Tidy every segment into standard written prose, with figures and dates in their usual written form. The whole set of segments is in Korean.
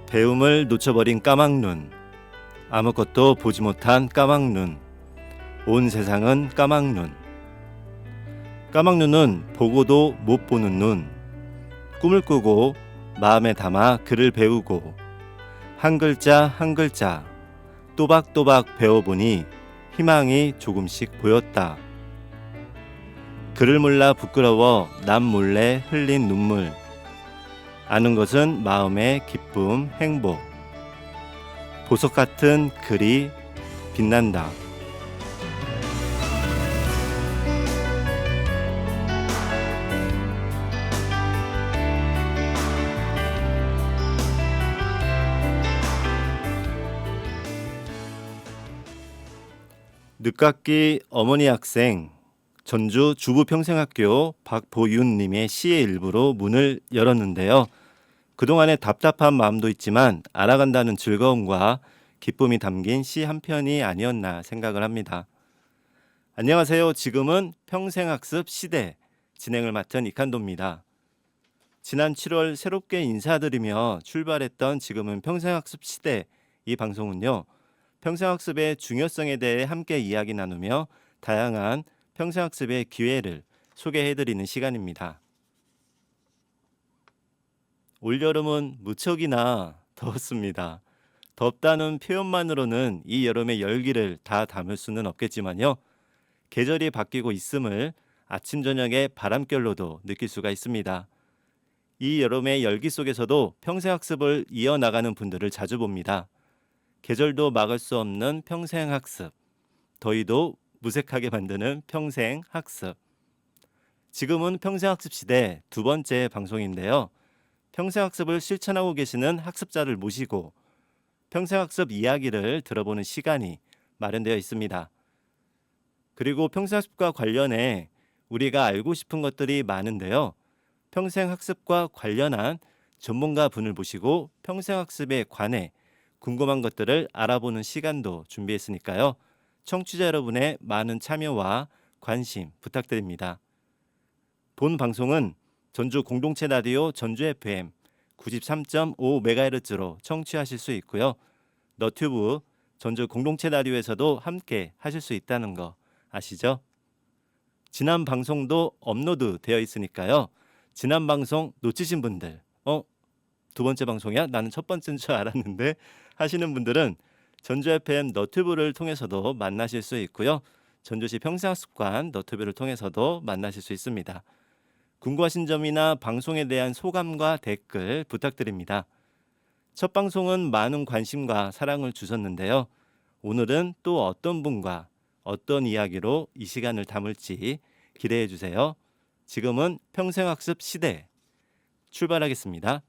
배움을 놓쳐버린 까막눈, 아무것도 보지 못한 까막눈, 온 세상은 까막눈. 까막눈은 보고도 못 보는 눈, 꿈을 꾸고 마음에 담아 글을 배우고 한 글자 한 글자 또박또박 배워보니 희망이 조금씩 보였다. 글을 몰라 부끄러워 남 몰래 흘린 눈물, 아는 것은 마음의 기쁨, 행복. 보석 같은 글이 빛난다. 늦깎이 어머니 학생, 전주 주부평생학교 박보윤님의 시의 일부로 문을 열었는데요. 그동안의 답답한 마음도 있지만 알아간다는 즐거움과 기쁨이 담긴 시 한 편이 아니었나 생각을 합니다. 안녕하세요. 지금은 평생학습 시대 진행을 맡은 이칸도입니다. 지난 7월 새롭게 인사드리며 출발했던 지금은 평생학습 시대 이 방송은요. 평생학습의 중요성에 대해 함께 이야기 나누며 다양한 평생학습의 기회를 소개해드리는 시간입니다. 올여름은 무척이나 더웠습니다. 덥다는 표현만으로는 이 여름의 열기를 다 담을 수는 없겠지만요. 계절이 바뀌고 있음을 아침 저녁의 바람결로도 느낄 수가 있습니다. 이 여름의 열기 속에서도 평생학습을 이어나가는 분들을 자주 봅니다. 계절도 막을 수 없는 평생학습, 더위도 무색하게 만드는 평생학습. 지금은 평생학습 시대 두 번째 방송인데요. 평생학습을 실천하고 계시는 학습자를 모시고 평생학습 이야기를 들어보는 시간이 마련되어 있습니다. 그리고 평생학습과 관련해 우리가 알고 싶은 것들이 많은데요. 평생학습과 관련한 전문가 분을 모시고 평생학습에 관해 궁금한 것들을 알아보는 시간도 준비했으니까요. 청취자 여러분의 많은 참여와 관심 부탁드립니다. 본 방송은 전주 공동체 라디오 전주 FM 93.5MHz로 청취하실 수 있고요. 너튜브 전주 공동체 라디오에서도 함께 하실 수 있다는 거 아시죠? 지난 방송도 업로드 되어 있으니까요. 지난 방송 놓치신 분들, 두 번째 방송이야? 나는 첫 번째인 줄 알았는데 하시는 분들은 전주 FM 너튜브를 통해서도 만나실 수 있고요. 전주시 평생학습관 너튜브를 통해서도 만나실 수 있습니다. 궁금하신 점이나 방송에 대한 소감과 댓글 부탁드립니다. 첫 방송은 많은 관심과 사랑을 주셨는데요. 오늘은 또 어떤 분과 어떤 이야기로 이 시간을 담을지 기대해 주세요. 지금은 평생학습 시대 출발하겠습니다.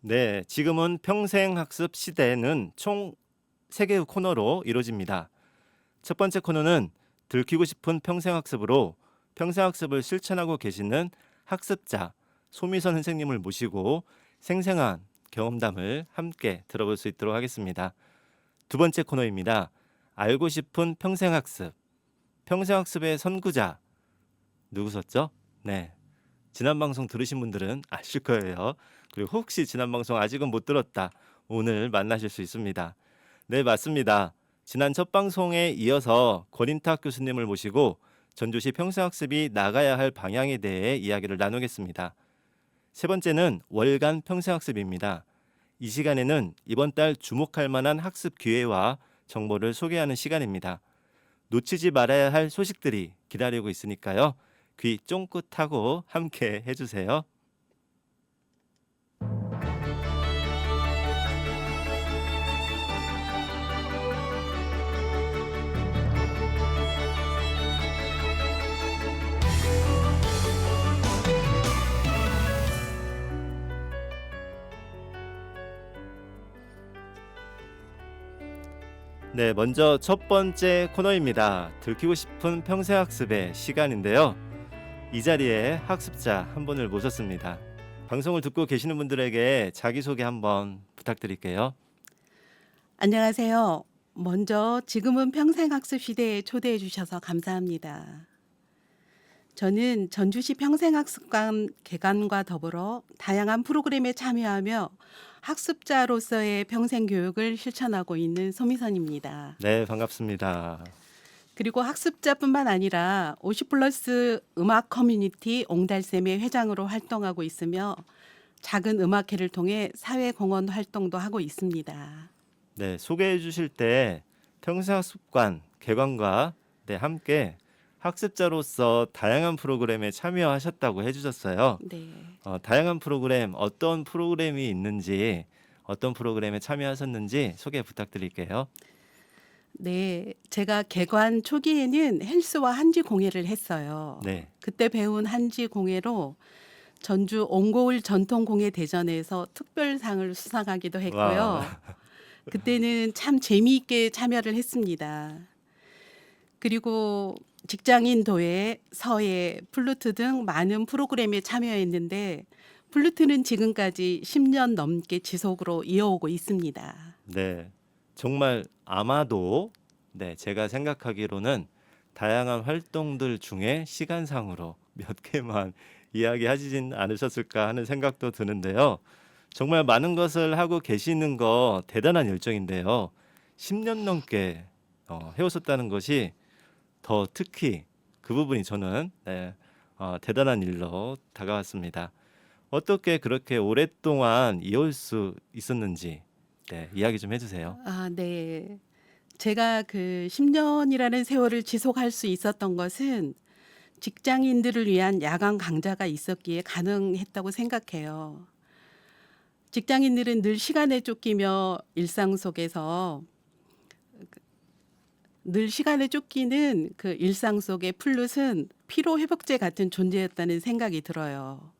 네, 지금은 평생학습 시대는 총 3개의 코너로 이루어집니다. 첫 번째 코너는 들키고 싶은 평생학습으로 평생학습을 실천하고 계시는 학습자 소미선 선생님을 모시고 생생한 경험담을 함께 들어볼 수 있도록 하겠습니다. 두 번째 코너입니다. 알고 싶은 평생학습. 평생학습의 선구자 누구셨죠? 네, 지난 방송 들으신 분들은 아실 거예요. 그리고 혹시 지난 방송 아직은 못 들었다. 오늘 만나실 수 있습니다. 네, 맞습니다. 지난 첫 방송에 이어서 권인탁 교수님을 모시고 전주시 평생학습이 나가야 할 방향에 대해 이야기를 나누겠습니다. 세 번째는 월간 평생학습입니다. 이 시간에는 이번 달 주목할 만한 학습 기회와 정보를 소개하는 시간입니다. 놓치지 말아야 할 소식들이 기다리고 있으니까요. 귀 쫑긋하고 함께 해주세요. 네, 먼저 첫 번째 코너입니다. 들키고 싶은 평생학습의 시간인데요. 이 자리에 학습자 한 분을 모셨습니다. 방송을 듣고 계시는 분들에게 자기소개 한번 부탁드릴게요. 안녕하세요. 먼저 지금은 평생학습 시대에 초대해 주셔서 감사합니다. 저는 전주시 평생학습관 개관과 더불어 다양한 프로그램에 참여하며 학습자로서의 평생교육을 실천하고 있는 소미선입니다. 네, 반갑습니다. 그리고 학습자뿐만 아니라 50 플러스 음악 커뮤니티 옹달샘의 회장으로 활동하고 있으며 작은 음악회를 통해 사회공헌 활동도 하고 있습니다. 네, 소개해 주실 때 평생학습관 개관과 함께 학습자로서 다양한 프로그램에 참여하셨다고 해주셨어요. 네. 다양한 프로그램, 어떤 프로그램이 있는지, 어떤 프로그램에 참여하셨는지 소개 부탁드릴게요. 네, 제가 개관 초기에는 헬스와 한지 공예를 했어요. 네. 그때 배운 한지 공예로 전주 옹고을 전통공예 대전에서 특별상을 수상하기도 했고요. 와, 그때는 참 재미있게 참여를 했습니다. 그리고 직장인 도예, 서예, 플루트 등 많은 프로그램에 참여했는데 플루트는 지금까지 10년 넘게 지속으로 이어오고 있습니다. 네. 정말 아마도 제가 생각하기로는 다양한 활동들 중에 시간상으로 몇 개만 이야기하지진 않으셨을까 하는 생각도 드는데요. 정말 많은 것을 하고 계시는 거 대단한 열정인데요. 10년 넘게 해오셨다는 것이 더 특히 그 부분이 저는 대단한 일로 다가왔습니다. 어떻게 그렇게 오랫동안 이어올 수 있었는지 이야기 좀 해주세요. 네. 제가 그 10년이라는 세월을 지속할 수 있었던 것은 직장인들을 위한 야간 강좌가 있었기에 가능했다고 생각해요. 직장인들은 늘 시간에 쫓기며 일상 속에서 늘 시간에 쫓기는 그 일상 속의 플룻은 피로 회복제 같은 존재였다는 생각이 들어요.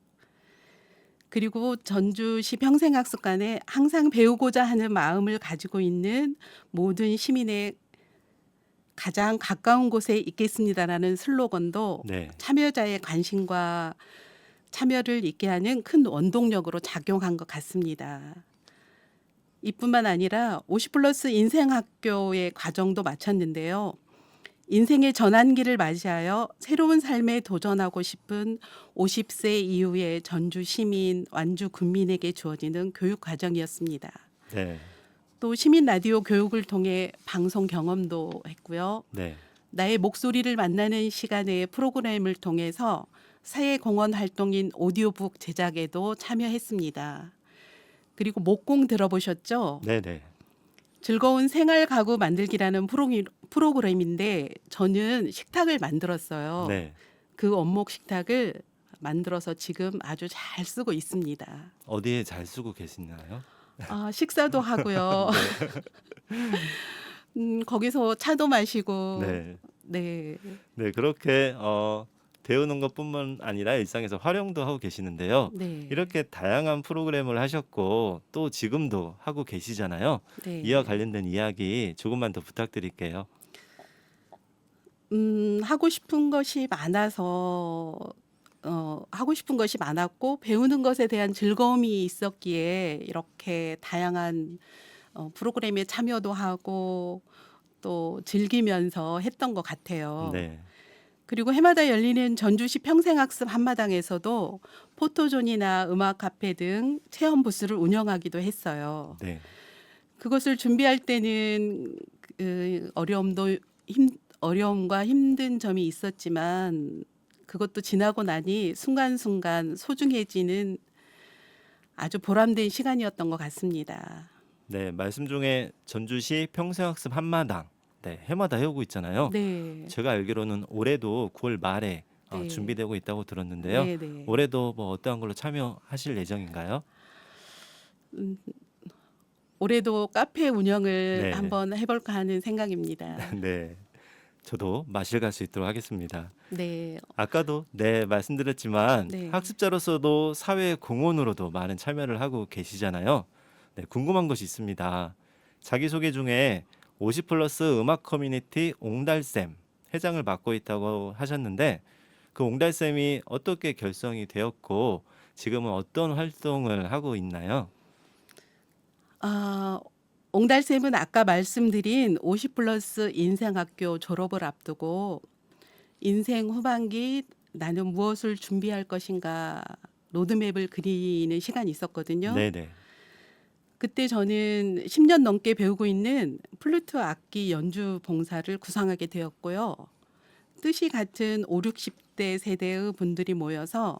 그리고 전주시 평생학습관에 항상 배우고자 하는 마음을 가지고 있는 모든 시민의 가장 가까운 곳에 있겠습니다라는 슬로건도 네. 참여자의 관심과 참여를 있게 하는 큰 원동력으로 작용한 것 같습니다. 이뿐만 아니라 50 플러스 인생학교의 과정도 마쳤는데요. 인생의 전환기를 맞이하여 새로운 삶에 도전하고 싶은 50세 이후의 전주 시민, 완주 군민에게 주어지는 교육 과정이었습니다. 네. 또 시민 라디오 교육을 통해 방송 경험도 했고요. 네. 나의 목소리를 만나는 시간의 프로그램을 통해서 사회공헌 활동인 오디오북 제작에도 참여했습니다. 그리고 목공 들어보셨죠? 네. 즐거운 생활 가구 만들기라는 프로그램인데 저는 식탁을 만들었어요. 네. 그 원목 식탁을 만들어서 지금 아주 잘 쓰고 있습니다. 어디에 잘 쓰고 계시나요? 식사도 하고요. 거기서 차도 마시고 네. 네. 네, 그렇게 배우는 것뿐만 아니라 일상에서 활용도 하고 계시는데요. 네. 이렇게 다양한 프로그램을 하셨고 또 지금도 하고 계시잖아요. 네. 이와 관련된 이야기 조금만 더 부탁드릴게요. 하고 싶은 것이 많았고 배우는 것에 대한 즐거움이 있었기에 이렇게 다양한 프로그램에 참여도 하고 또 즐기면서 했던 것 같아요. 네. 그리고 해마다 열리는 전주시 평생학습 한마당에서도 포토존이나 음악 카페 등 체험 부스를 운영하기도 했어요. 네. 그것을 준비할 때는 어려움과 힘든 점이 있었지만 그것도 지나고 나니 순간순간 소중해지는 아주 보람된 시간이었던 것 같습니다. 네, 말씀 중에 전주시 평생학습 한마당 해마다 해오고 있잖아요. 네. 제가 알기로는 올해도 9월 말에 네. 준비되고 있다고 들었는데요. 네. 올해도 뭐 어떠한 걸로 참여하실 예정인가요? 올해도 카페 운영을 네. 한번 해볼까 하는 생각입니다. 네. 저도 마실 갈 수 있도록 하겠습니다. 네. 아까도 말씀드렸지만 네. 학습자로서도 사회 공헌으로도 많은 참여를 하고 계시잖아요. 네, 궁금한 것이 있습니다. 자기소개 중에 50 플러스 음악 커뮤니티 옹달샘 회장을 맡고 있다고 하셨는데 그 옹달샘이 어떻게 결성이 되었고 지금은 어떤 활동을 하고 있나요? 아, 옹달샘은 아까 말씀드린 50 플러스 인생학교 졸업을 앞두고 인생 후반기 나는 무엇을 준비할 것인가 로드맵을 그리는 시간이 있었거든요. 네네. 그때 저는 10년 넘게 배우고 있는 플루트 악기 연주 봉사를 구성하게 되었고요. 뜻이 같은 5, 60대 세대의 분들이 모여서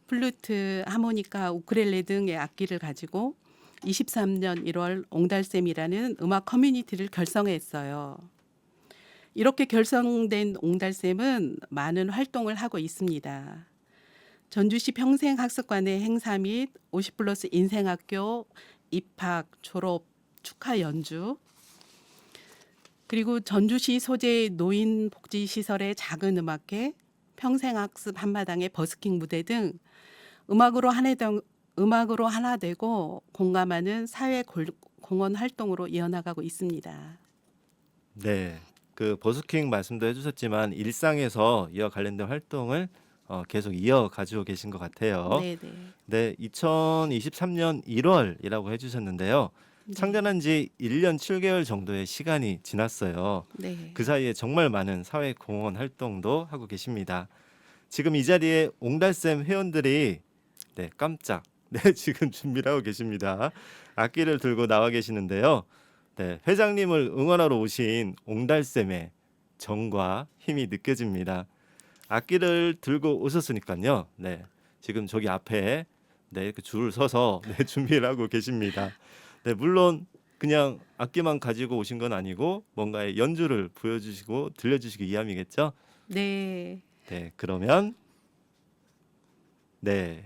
플루트, 하모니카, 우크렐레 등의 악기를 가지고 23년 1월 옹달샘이라는 음악 커뮤니티를 결성했어요. 이렇게 결성된 옹달샘은 많은 활동을 하고 있습니다. 전주시 평생학습관의 행사 및 50 플러스 인생학교 입학, 졸업 축하 연주, 그리고 전주시 소재 노인복지시설의 작은 음악회, 평생학습 한마당의 버스킹 무대 등 음악으로 하나 되고 공감하는 사회 공헌 활동으로 이어나가고 있습니다. 네. 그 버스킹 말씀도 해주셨지만 일상에서 이와 관련된 활동을 계속 이어가지고 계신 것 같아요. 네네. 네, 2023년 1월이라고 해주셨는데요. 네. 창단한 지 1년 7개월 정도의 시간이 지났어요. 네. 그 사이에 정말 많은 사회 공헌 활동도 하고 계십니다. 지금 이 자리에 옹달샘 회원들이 네, 깜짝 네, 지금 준비를 하고 계십니다. 악기를 들고 나와 계시는데요. 네, 회장님을 응원하러 오신 옹달샘의 정과 힘이 느껴집니다. 악기를 들고 오셨으니까요. 네, 지금 저기 앞에 네, 이렇게 줄을 서서 네, 준비를 하고 계십니다. 네, 물론 그냥 악기만 가지고 오신 건 아니고 뭔가의 연주를 보여주시고 들려주시기 위함이겠죠? 네. 네, 그러면 네,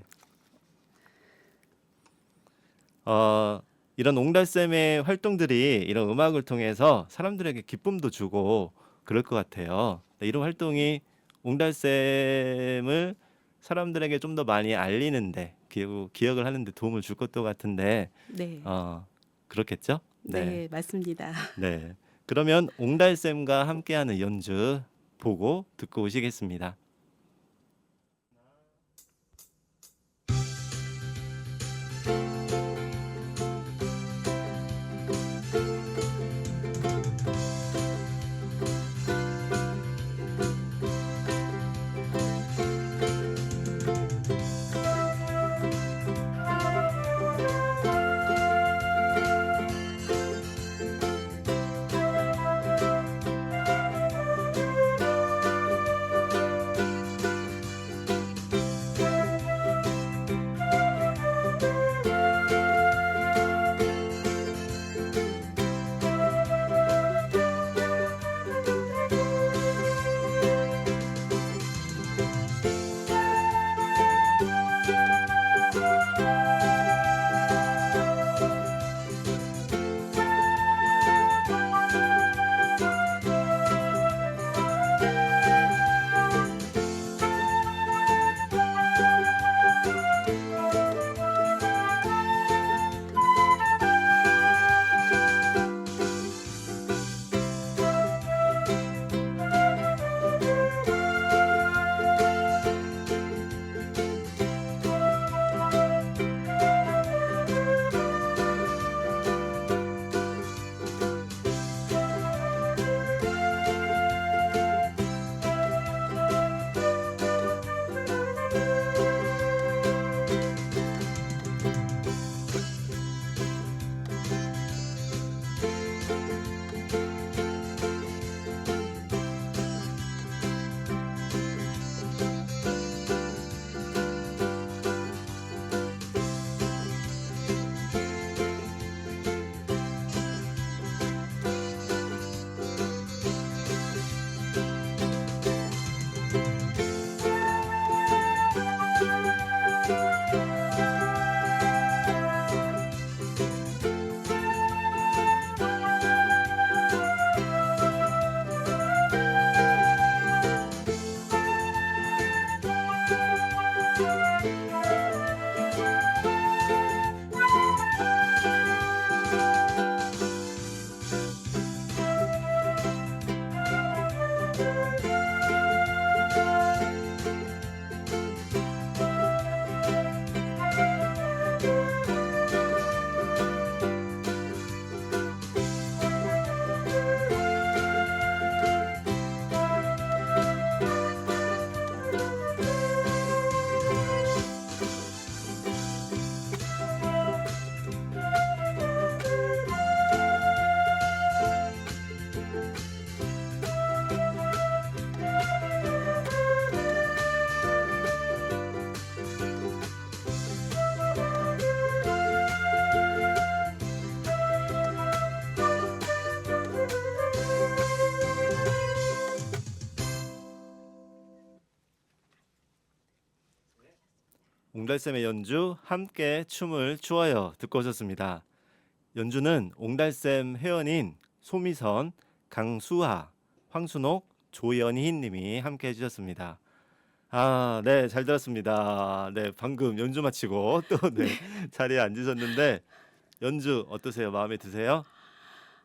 이런 옹달샘의 활동들이 이런 음악을 통해서 사람들에게 기쁨도 주고 그럴 것 같아요. 네, 이런 활동이 옹달샘을 사람들에게 좀 더 많이 알리는데 그리고 기억을 하는데 도움을 줄 것도 같은데 네. 그렇겠죠? 네, 네, 맞습니다. 네. 그러면 옹달샘과 함께하는 연주 보고 듣고 오시겠습니다. 옹달샘의 연주 함께 춤을 추어요 듣고 오셨습니다. 연주는 옹달샘 회원인 소미선, 강수하, 황순옥, 조연희 님이 함께 해주셨습니다. 아, 네, 잘 들었습니다. 네, 방금 연주 마치고 또 네, 자리에 앉으셨는데 연주 어떠세요? 마음에 드세요?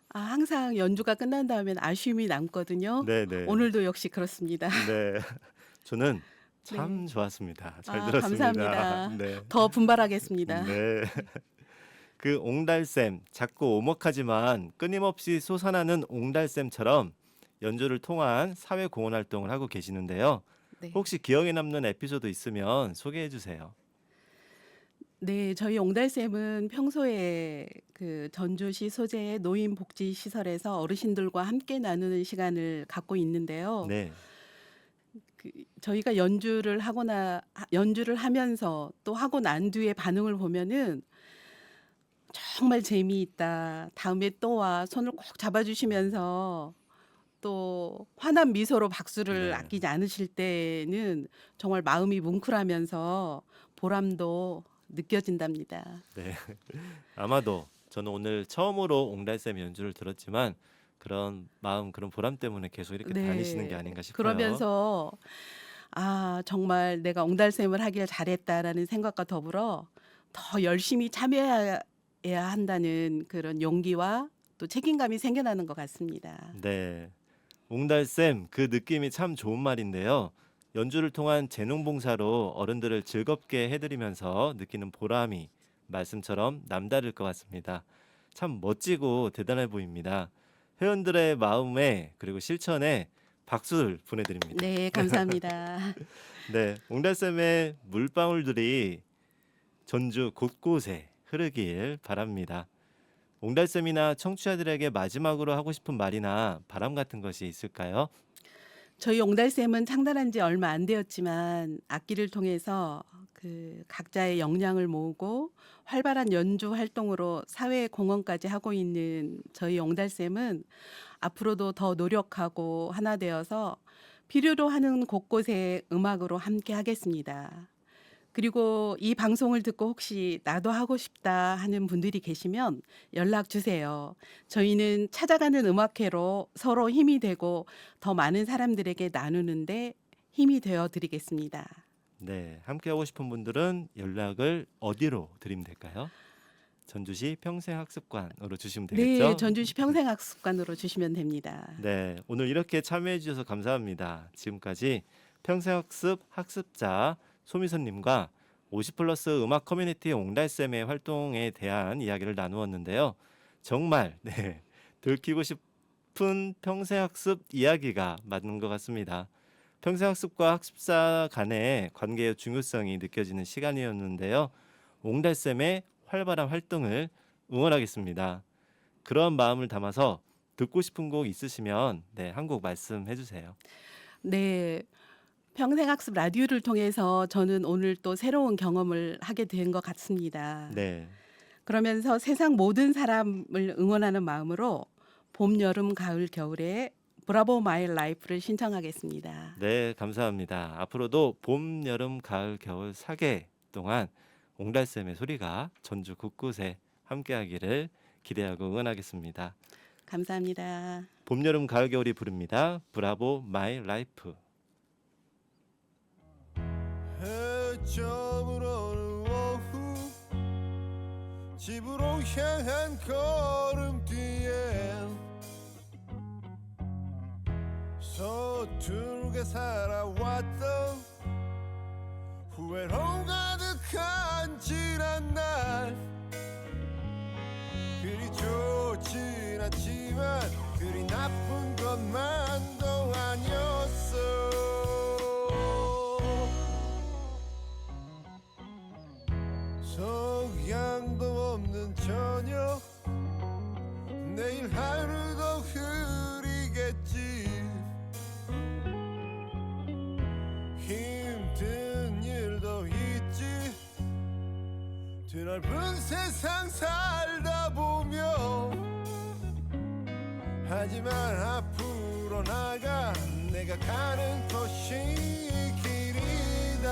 항상 연주가 끝난 다음엔 아쉬움이 남거든요. 네, 네. 오늘도 역시 그렇습니다. 네. 저는 참 네. 좋았습니다. 잘 들었습니다. 감사합니다. 네. 더 분발하겠습니다. 네. 그 옹달샘 작고 오목하지만 끊임없이 솟아나는 옹달샘처럼 연주를 통한 사회 공헌 활동을 하고 계시는데요. 네. 혹시 기억에 남는 에피소드 있으면 소개해 주세요. 네, 저희 옹달샘은 평소에 그 전주시 소재의 노인복지시설에서 어르신들과 함께 나누는 시간을 갖고 있는데요. 네. 저희가 연주를 하면서 또 하고 난 뒤에 반응을 보면은 정말 재미있다. 다음에 또 와. 손을 꼭 잡아주시면서 또 환한 미소로 박수를 네. 아끼지 않으실 때는 정말 마음이 뭉클하면서 보람도 느껴진답니다. 네. 아마도 저는 오늘 처음으로 옹달샘 연주를 들었지만 그런 마음, 그런 보람 때문에 계속 이렇게 다니시는 게 아닌가 싶어요. 그러면서 정말 내가 옹달샘을 하길 잘했다라는 생각과 더불어 더 열심히 참여해야 한다는 그런 용기와 또 책임감이 생겨나는 것 같습니다. 네. 옹달샘 그 느낌이 참 좋은 말인데요. 연주를 통한 재능봉사로 어른들을 즐겁게 해드리면서 느끼는 보람이 말씀처럼 남다를 것 같습니다. 참 멋지고 대단해 보입니다. 회원들의 마음에 그리고 실천에 박수를 보내드립니다. 네, 감사합니다. 네, 옹달샘의 물방울들이 전주 곳곳에 흐르길 바랍니다. 옹달샘이나 청취자들에게 마지막으로 하고 싶은 말이나 바람 같은 것이 있을까요? 저희 옹달샘은 창단한 지 얼마 안 되었지만 악기를 통해서 그 각자의 역량을 모으고 활발한 연주 활동으로 사회 공헌까지 하고 있는 저희 옹달샘은 앞으로도 더 노력하고 하나 되어서 필요로 하는 곳곳에 음악으로 함께 하겠습니다. 그리고 이 방송을 듣고 혹시 나도 하고 싶다 하는 분들이 계시면 연락 주세요. 저희는 찾아가는 음악회로 서로 힘이 되고 더 많은 사람들에게 나누는데 힘이 되어 드리겠습니다. 네, 함께 하고 싶은 분들은 연락을 어디로 드리면 될까요? 전주시 평생학습관으로 주시면 되겠죠? 네, 전주시 평생학습관으로 주시면 됩니다. 네, 오늘 이렇게 참여해 주셔서 감사합니다. 지금까지 평생학습 학습자 소미선님과 50플러스 음악 커뮤니티 옹달샘의 활동에 대한 이야기를 나누었는데요. 정말 들키고 싶은 평생학습 이야기가 맞는 것 같습니다. 평생학습과 학습자 간의 관계의 중요성이 느껴지는 시간이었는데요. 옹달샘의 활발한 활동을 응원하겠습니다. 그런 마음을 담아서 듣고 싶은 곡 있으시면 한 곡 말씀해 주세요. 네. 평생학습 라디오를 통해서 저는 오늘 또 새로운 경험을 하게 된 것 같습니다. 네. 그러면서 세상 모든 사람을 응원하는 마음으로 봄, 여름, 가을, 겨울에 브라보 마이 라이프를 신청하겠습니다. 네, 감사합니다. 앞으로도 봄, 여름, 가을, 겨울 4개 동안 옹달샘의 소리가 전주 곳곳에 함께하기를 기대하고 응원하겠습니다. 감사합니다. 봄, 여름, 가을, 겨울이 부릅니다. 브라보 마이 라이프. 해저물어는 오후 집으로 향한 걸음뒤에 서툴게 살아왔던 후회로 가득한 지난 날 그리 좋진 않지만 그리 나쁜 것만도 아니었어. 석양도 없는 저녁 내일 하루도 흐리겠지. 힘든 일도 있지. 드넓은 세상 살다 보면 하지만 앞으로 나가 내가 가는 곳이 길이다.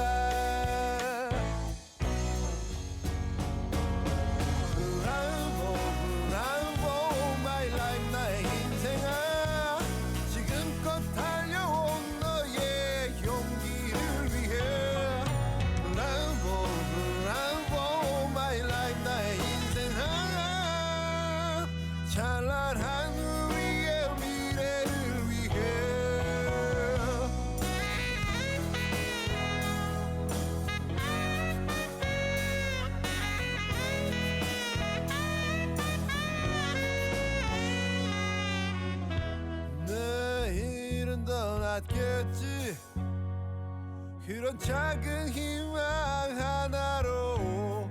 맞겠지. 그런 작은 희망 하나로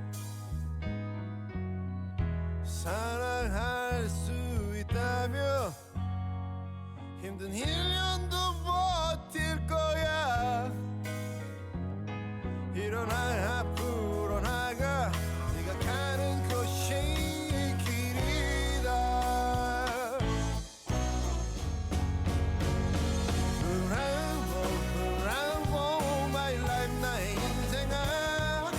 사랑할 수 있다면 힘든 1년도 버틸 거야. 일어나 앞으로 나가. 네가 가는 곳이 길이다. Bravo, my life, 나의 인생아.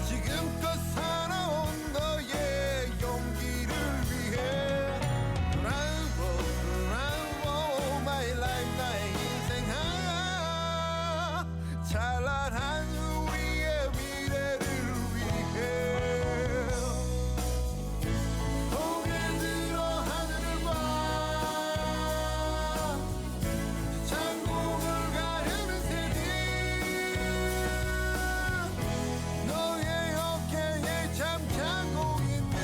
지금껏 살아온 너의 용기를 위해. Bravo, my life, 나의 인생아. 찬란한 우리의 미래를 위해. 고개 들어 하늘을 봐. 창공을 가르는 새들 너의 어깨에 잠자고 있는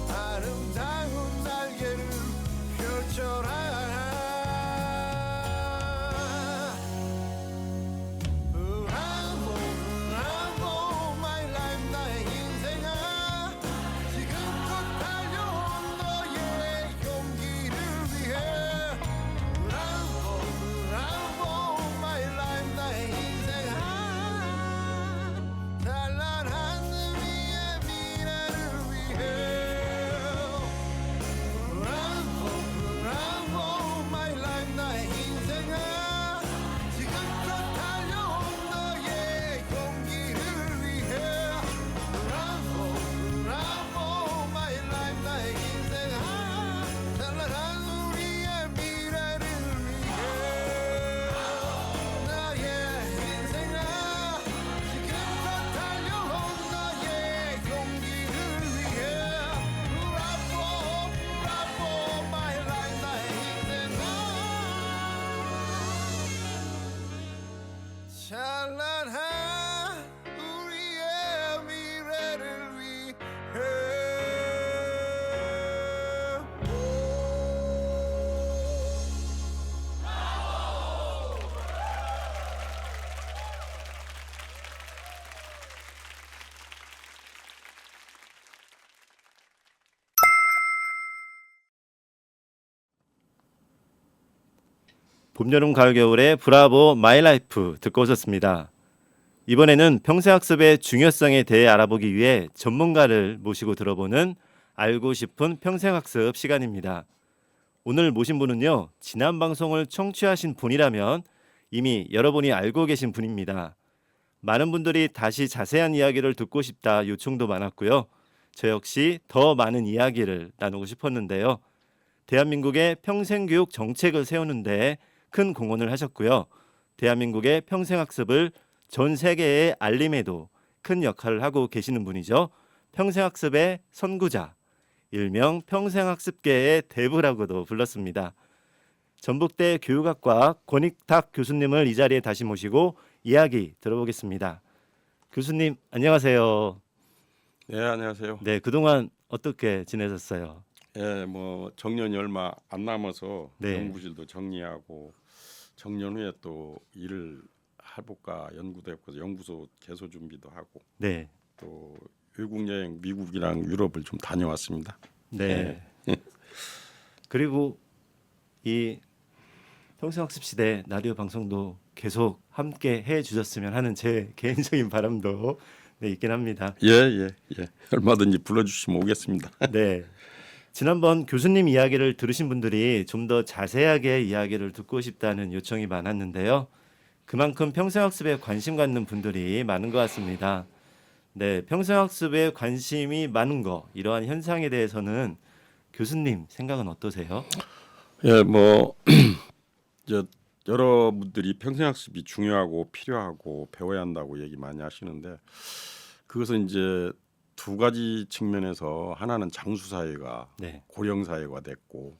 아름다운 날개를 펼쳐라. Bravo, my life, 나의 인생아. 지금껏 달려온 너의 용기를 위해. Bravo, my life, 나의 인생아. 찬란한 우리의 미래를 위해. Bravo, my life, 나의 인생아. 지금껏 달려온 너의 용기를 위해. Bravo, my life, 나의 인생아. 찬란한 우리의 미래를 위해. 나의 인생아. 지금껏 달려온 너의 용기를 위해. Bravo, my life, 나의 인생아. 찬란한 우리의 미래를 위해. 봄, 여름, 가을, 겨울의 브라보 마이 라이프 듣고 오셨습니다. 이번에는 평생학습의 중요성에 대해 알아보기 위해 전문가를 모시고 들어보는 알고 싶은 평생학습 시간입니다. 오늘 모신 분은요, 지난 방송을 청취하신 분이라면 이미 여러분이 알고 계신 분입니다. 많은 분들이 다시 자세한 이야기를 듣고 싶다 요청도 많았고요. 저 역시 더 많은 이야기를 나누고 싶었는데요. 대한민국의 평생교육 정책을 세우는데 큰 공헌을 하셨고요. 대한민국의 평생학습을 전 세계에 알림에도 큰 역할을 하고 계시는 분이죠. 평생학습의 선구자, 일명 평생학습계의 대부라고도 불렀습니다. 전북대 교육학과 권익탁 교수님을 이 자리에 다시 모시고 이야기 들어보겠습니다. 교수님 안녕하세요. 네, 안녕하세요. 네, 그동안 어떻게 지내셨어요? 예, 뭐 정년이 얼마 안 남아서 네. 연구실도 정리하고 정년 후에 또 일을 해볼까 연구도 해보고 연구소 개소 준비도 하고 네, 또 외국 여행 미국이랑 유럽을 좀 다녀왔습니다. 네. 그리고 이 평생학습 시대 라디오 방송도 계속 함께 해주셨으면 하는 제 개인적인 바람도 네, 있긴 합니다. 예. 얼마든지 불러주시면 오겠습니다. 네. 지난번 교수님 이야기를 들으신 분들이 좀 더 자세하게 이야기를 듣고 싶다는 요청이 많았는데요. 그만큼 평생학습에 관심 갖는 분들이 많은 것 같습니다. 네, 평생학습에 관심이 많은 거 이러한 현상에 대해서는 교수님 생각은 어떠세요? 예, 뭐 여러분들이 평생학습이 중요하고 필요하고 배워야 한다고 얘기 많이 하시는데 그것은 이제 두 가지 측면에서 하나는 장수 사회가 네, 고령 사회가 됐고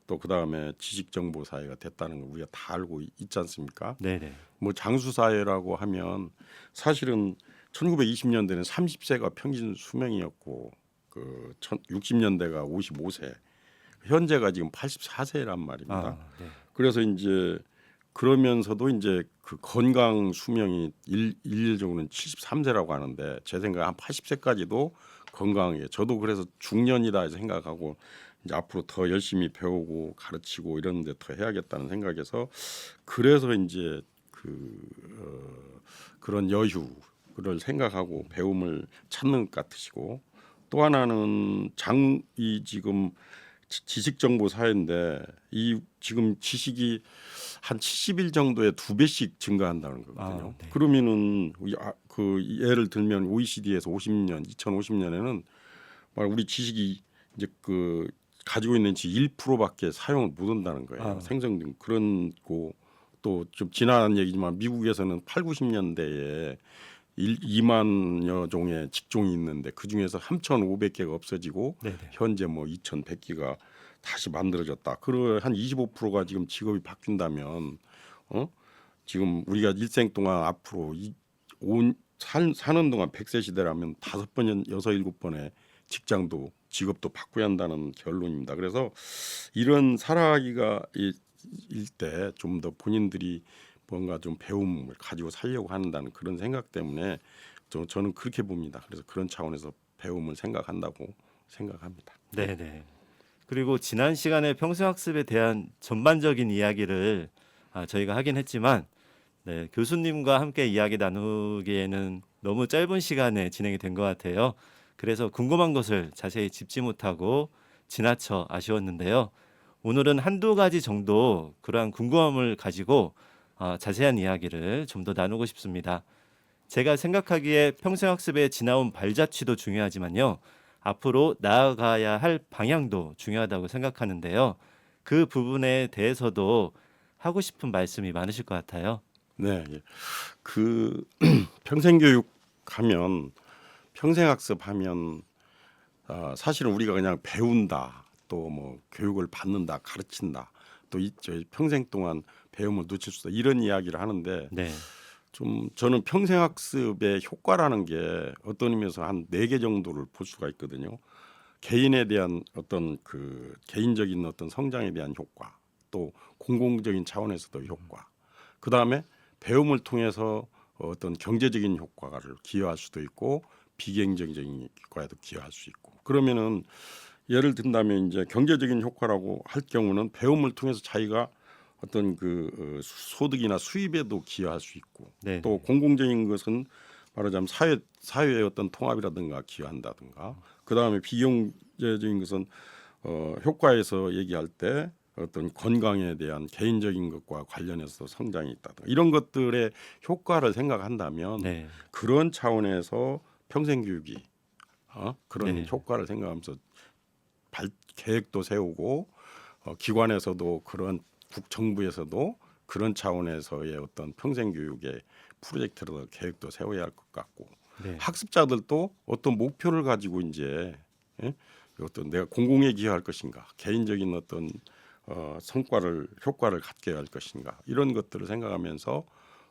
또 그 다음에 지식 정보 사회가 됐다는 걸 우리가 다 알고 있지 않습니까? 네, 네, 뭐 장수 사회라고 하면 사실은 1920년대는 30세가 평균 수명이었고 그 60년대가 55세, 현재가 지금 84세란 말입니다. 네. 그래서 이제 그러면서도 이제 그 건강 수명이 일률적으로는 73세라고 하는데 제 생각에 한 80세까지도 건강하게 저도 그래서 중년이다 생각하고 이제 앞으로 더 열심히 배우고 가르치고 이런 데 더 해야겠다는 생각에서 그래서 이제 그런 여유를 생각하고 배움을 찾는 것 같으시고 또 하나는 이 지금 지식 정보 사회인데 이 지금 지식이 한 70일 정도에 2배씩 증가한다는 거거든요. 네. 그러면은 그 예를 들면 OECD에서 2050년에는 우리 지식이 이제 그 가지고 있는 지식 1%밖에 사용을 못 한다는 거예요. 생성된 그런 거 또 좀 지난 얘기지만 미국에서는 8, 90년대에 2만여 종의 직종이 있는데 그 중에서 3,500개가 없어지고 네네. 현재 뭐 2,100개가 다시 만들어졌다. 그러 한 25%가 지금 직업이 바뀐다면 지금 우리가 일생 동안 앞으로 사는 동안 100세 시대라면 5번, 6, 7번의 직업도 바꿔야 한다는 결론입니다. 그래서 이런 살아가기가 일때 좀 더 본인들이 뭔가 좀 배움을 가지고 살려고 한다는 그런 생각 때문에 저는 그렇게 봅니다. 그래서 그런 차원에서 배움을 생각한다고 생각합니다. 네네. 그리고 지난 시간에 평생학습에 대한 전반적인 이야기를 저희가 하긴 했지만 네, 교수님과 함께 이야기 나누기에는 너무 짧은 시간에 진행이 된 것 같아요. 그래서 궁금한 것을 자세히 짚지 못하고 지나쳐 아쉬웠는데요. 오늘은 한두 가지 정도 그러한 궁금함을 가지고 자세한 이야기를 좀 더 나누고 싶습니다. 제가 생각하기에 평생학습에 지나온 발자취도 중요하지만요. 앞으로 나아가야 할 방향도 중요하다고 생각하는데요. 그 부분에 대해서도 하고 싶은 말씀이 많으실 것 같아요. 네, 예. 그 평생교육 하면 평생학습하면 사실은 우리가 그냥 배운다, 또 뭐 교육을 받는다, 가르친다, 또 평생 동안 배움을 놓칠 수 없다 이런 이야기를 하는데 네, 좀 저는 평생학습의 효과라는 게 어떤 의미에서 한 4개 정도를 볼 수가 있거든요. 개인에 대한 어떤 그 개인적인 어떤 성장에 대한 효과, 또 공공적인 차원에서도 효과, 그 다음에 배움을 통해서 어떤 경제적인 효과를 기여할 수도 있고 비경제적인 효과에도 기여할 수 있고 그러면은 예를 든다면 이제 경제적인 효과라고 할 경우는 배움을 통해서 자기가 어떤 그 소득이나 수입에도 기여할 수 있고 네, 또 공공적인 것은 말하자면 사회의 어떤 통합이라든가 기여한다든가 그 다음에 비경제적인 것은 효과에서 얘기할 때 어떤 건강에 대한 개인적인 것과 관련해서 성장이 있다든가 이런 것들의 효과를 생각한다면 네, 그런 차원에서 평생교육이 그런 네. 효과를 생각하면서 계획도 세우고 기관에서도 그런 국정부에서도 그런 차원에서의 어떤 평생교육의 프로젝트로 계획도 세워야 할 것 같고 네. 학습자들도 어떤 목표를 가지고 이제 어떤 내가 공공에 기여할 것인가 개인적인 어떤 효과를 갖게 할 것인가 이런 것들을 생각하면서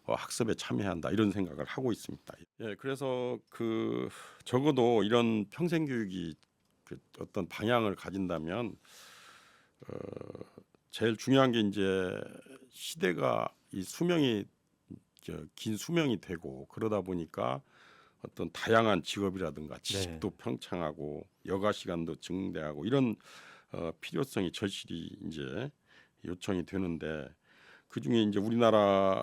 학습에 참여한다 이런 생각을 하고 있습니다. 예, 그래서 그 적어도 이런 평생교육이 그 어떤 방향을 가진다면 제일 중요한 게 이제 시대가 이 수명이 긴 수명이 되고 그러다 보니까 어떤 다양한 직업이라든가 지식도 평창하고 여가 시간도 증대하고 이런 필요성이 절실히 이제 요청이 되는데 그 중에 이제 우리나라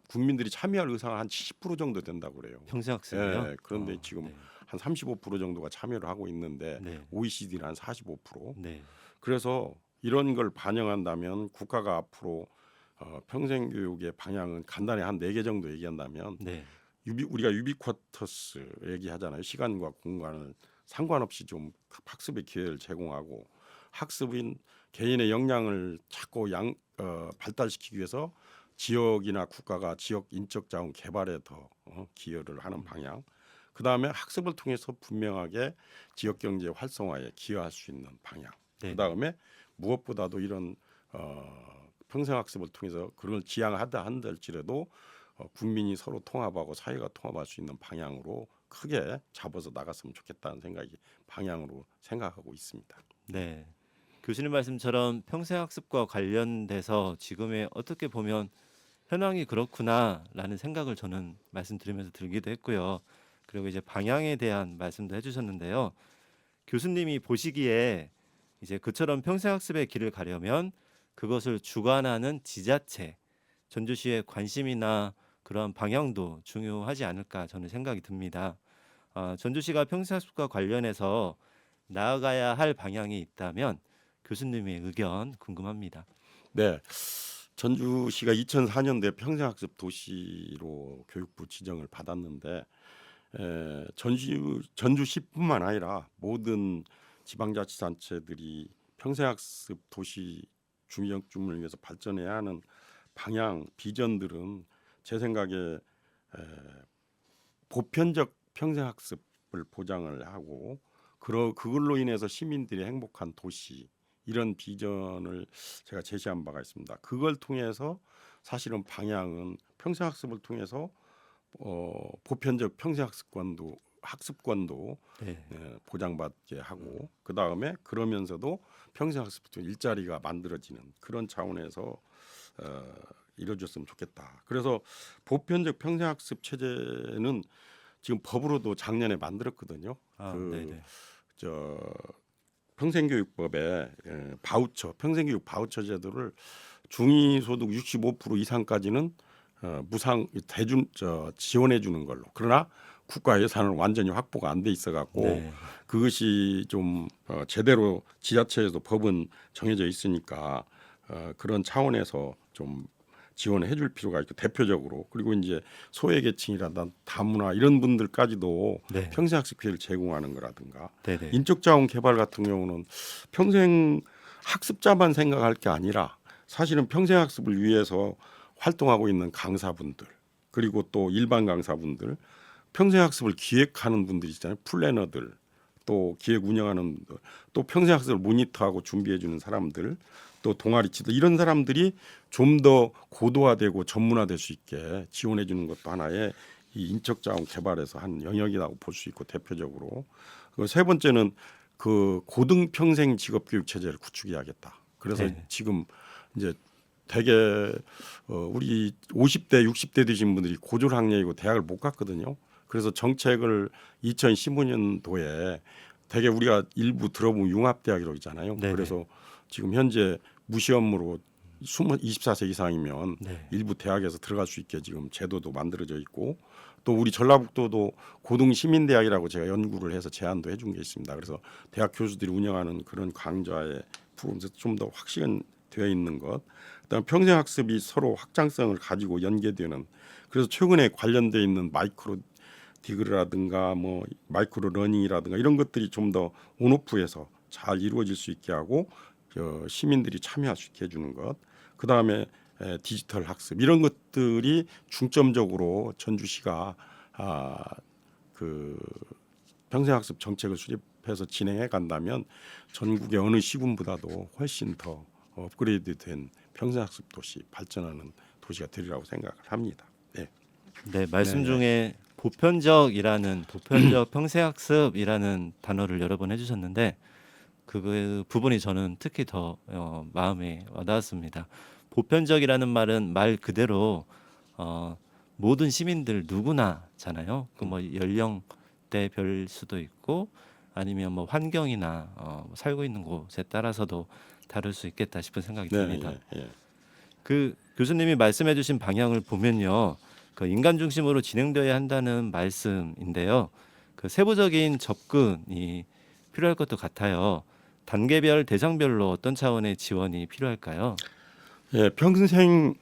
국민들이 참여할 의사가 한 70% 정도 된다고 그래요. 평생학습이요? 예, 그런데 지금 네, 한 35% 정도가 참여를 하고 있는데 네, OECD는 한 45%. 네, 그래서 이런 걸 반영한다면 국가가 앞으로 평생교육의 방향은 간단히 한 4개 정도 얘기한다면 네, 우리가 유비쿼터스 얘기하잖아요. 시간과 공간을 상관없이 좀 학습의 기회를 제공하고 학습인 개인의 역량을 찾고 발달시키기 위해서 지역이나 국가가 지역 인적 자원 개발에 더 기여를 하는 방향. 그 다음에 학습을 통해서 분명하게 지역 경제 활성화에 기여할 수 있는 방향. 네. 그 다음에 무엇보다도 이런 평생학습을 통해서 그걸 지향하다 한들지라도 국민이 서로 통합하고 사회가 통합할 수 있는 방향으로 크게 잡아서 나갔으면 좋겠다는 방향으로 생각하고 있습니다. 네. 교수님 말씀처럼 평생학습과 관련돼서 지금의 어떻게 보면 현황이 그렇구나라는 생각을 저는 말씀드리면서 들기도 했고요. 그리고 이제 방향에 대한 말씀도 해주셨는데요. 교수님이 보시기에 이제 그처럼 평생학습의 길을 가려면 그것을 주관하는 지자체, 전주시의 관심이나 그런 방향도 중요하지 않을까 저는 생각이 듭니다. 전주시가 평생학습과 관련해서 나아가야 할 방향이 있다면 교수님의 의견 궁금합니다. 네, 전주시가 2004년도에 평생학습 도시로 교육부 지정을 받았는데 전주시뿐만 아니라 모든 지방자치단체들이 평생학습 도시 중점을 위해서 발전해야 하는 방향, 비전들은 제 생각에 보편적 평생학습을 보장을 하고 그걸로 인해서 시민들이 행복한 도시 이런 비전을 제가 제시한 바가 있습니다. 그걸 통해서 사실은 방향은 평생학습을 통해서 보편적 학습권도 네. 보장받게 하고 그 다음에 그러면서도 평생학습 일자리가 만들어지는 그런 차원에서 이루어졌으면 좋겠다. 그래서 보편적 평생학습 체제는 지금 법으로도 작년에 만들었거든요. 네네. 평생교육법에 바우처, 평생교육 바우처 제도를 중위소득 65% 이상까지는 무상 지원해 주는 걸로. 그러나 국가 예산은 완전히 확보가 안 돼 있어 갖고 네. 그것이 좀 제대로 지자체에서 법은 정해져 있으니까 그런 차원에서 좀 지원해 줄 필요가 있고 대표적으로 그리고 이제 소외계층이라든가 다문화 이런 분들까지도 네. 평생학습 기회를 제공하는 거라든가 네네. 인적자원 개발 같은 경우는 평생 학습자만 생각할 게 아니라 사실은 평생학습을 위해서 활동하고 있는 강사분들 그리고 또 일반 강사분들 평생학습을 기획하는 분들 있잖아요. 플래너들 또 기획 운영하는 분들 또 평생학습을 모니터하고 준비해주는 사람들 또 동아리 치들 이런 사람들이 좀 더 고도화되고 전문화될 수 있게 지원해주는 것도 하나의 이 인적자원 개발에서 한 영역이라고 볼 수 있고 대표적으로 그리고 세 번째는 그 고등평생 직업교육 체제를 구축해야겠다. 그래서 네. 지금 이제 대개 우리 50대 60대 되신 분들이 고졸학력이고 대학을 못 갔거든요. 그래서 정책을 2015년도에 대개 우리가 일부 들어보면 융합대학이라고 있잖아요. 네네. 그래서 지금 현재 무시험으로 24세 이상이면 네. 일부 대학에서 들어갈 수 있게 지금 제도도 만들어져 있고 또 우리 전라북도도 고등시민대학이라고 제가 연구를 해서 제안도 해준 게 있습니다. 그래서 대학 교수들이 운영하는 그런 강좌에 좀 더 확신되어 있는 것 그다음 평생학습이 서로 확장성을 가지고 연계되는 그래서 최근에 관련돼 있는 마이크로 디그라든가 뭐 마이크로 러닝이라든가 이런 것들이 좀 더 온오프해서 잘 이루어질 수 있게 하고 시민들이 참여할 수 있게 해주는 것 그다음에 디지털 학습 이런 것들이 중점적으로 전주시가 그 평생학습 정책을 수립해서 진행해 간다면 전국의 어느 시군보다도 훨씬 더 업그레이드된 평생학습 도시 발전하는 도시가 되리라고 생각을 합니다. 네. 네, 말씀 네. 중에 보편적 평생학습이라는 단어를 여러 번 해주셨는데 그 부분이 저는 특히 더 마음에 와닿았습니다. 보편적이라는 말은 말 그대로 모든 시민들 누구나잖아요. 그 뭐 연령대별 수도 있고 아니면 뭐 환경이나 살고 있는 곳에 따라서도 다를 수 있겠다 싶은 생각이 듭니다. 예. 그 교수님이 말씀해주신 방향을 보면요, 그 인간 중심으로 진행되어야 한다는 말씀인데요. 그 세부적인 접근이 필요할 것도 같아요. 단계별, 대상별로 어떤 차원의 지원이 필요할까요? 예, 평생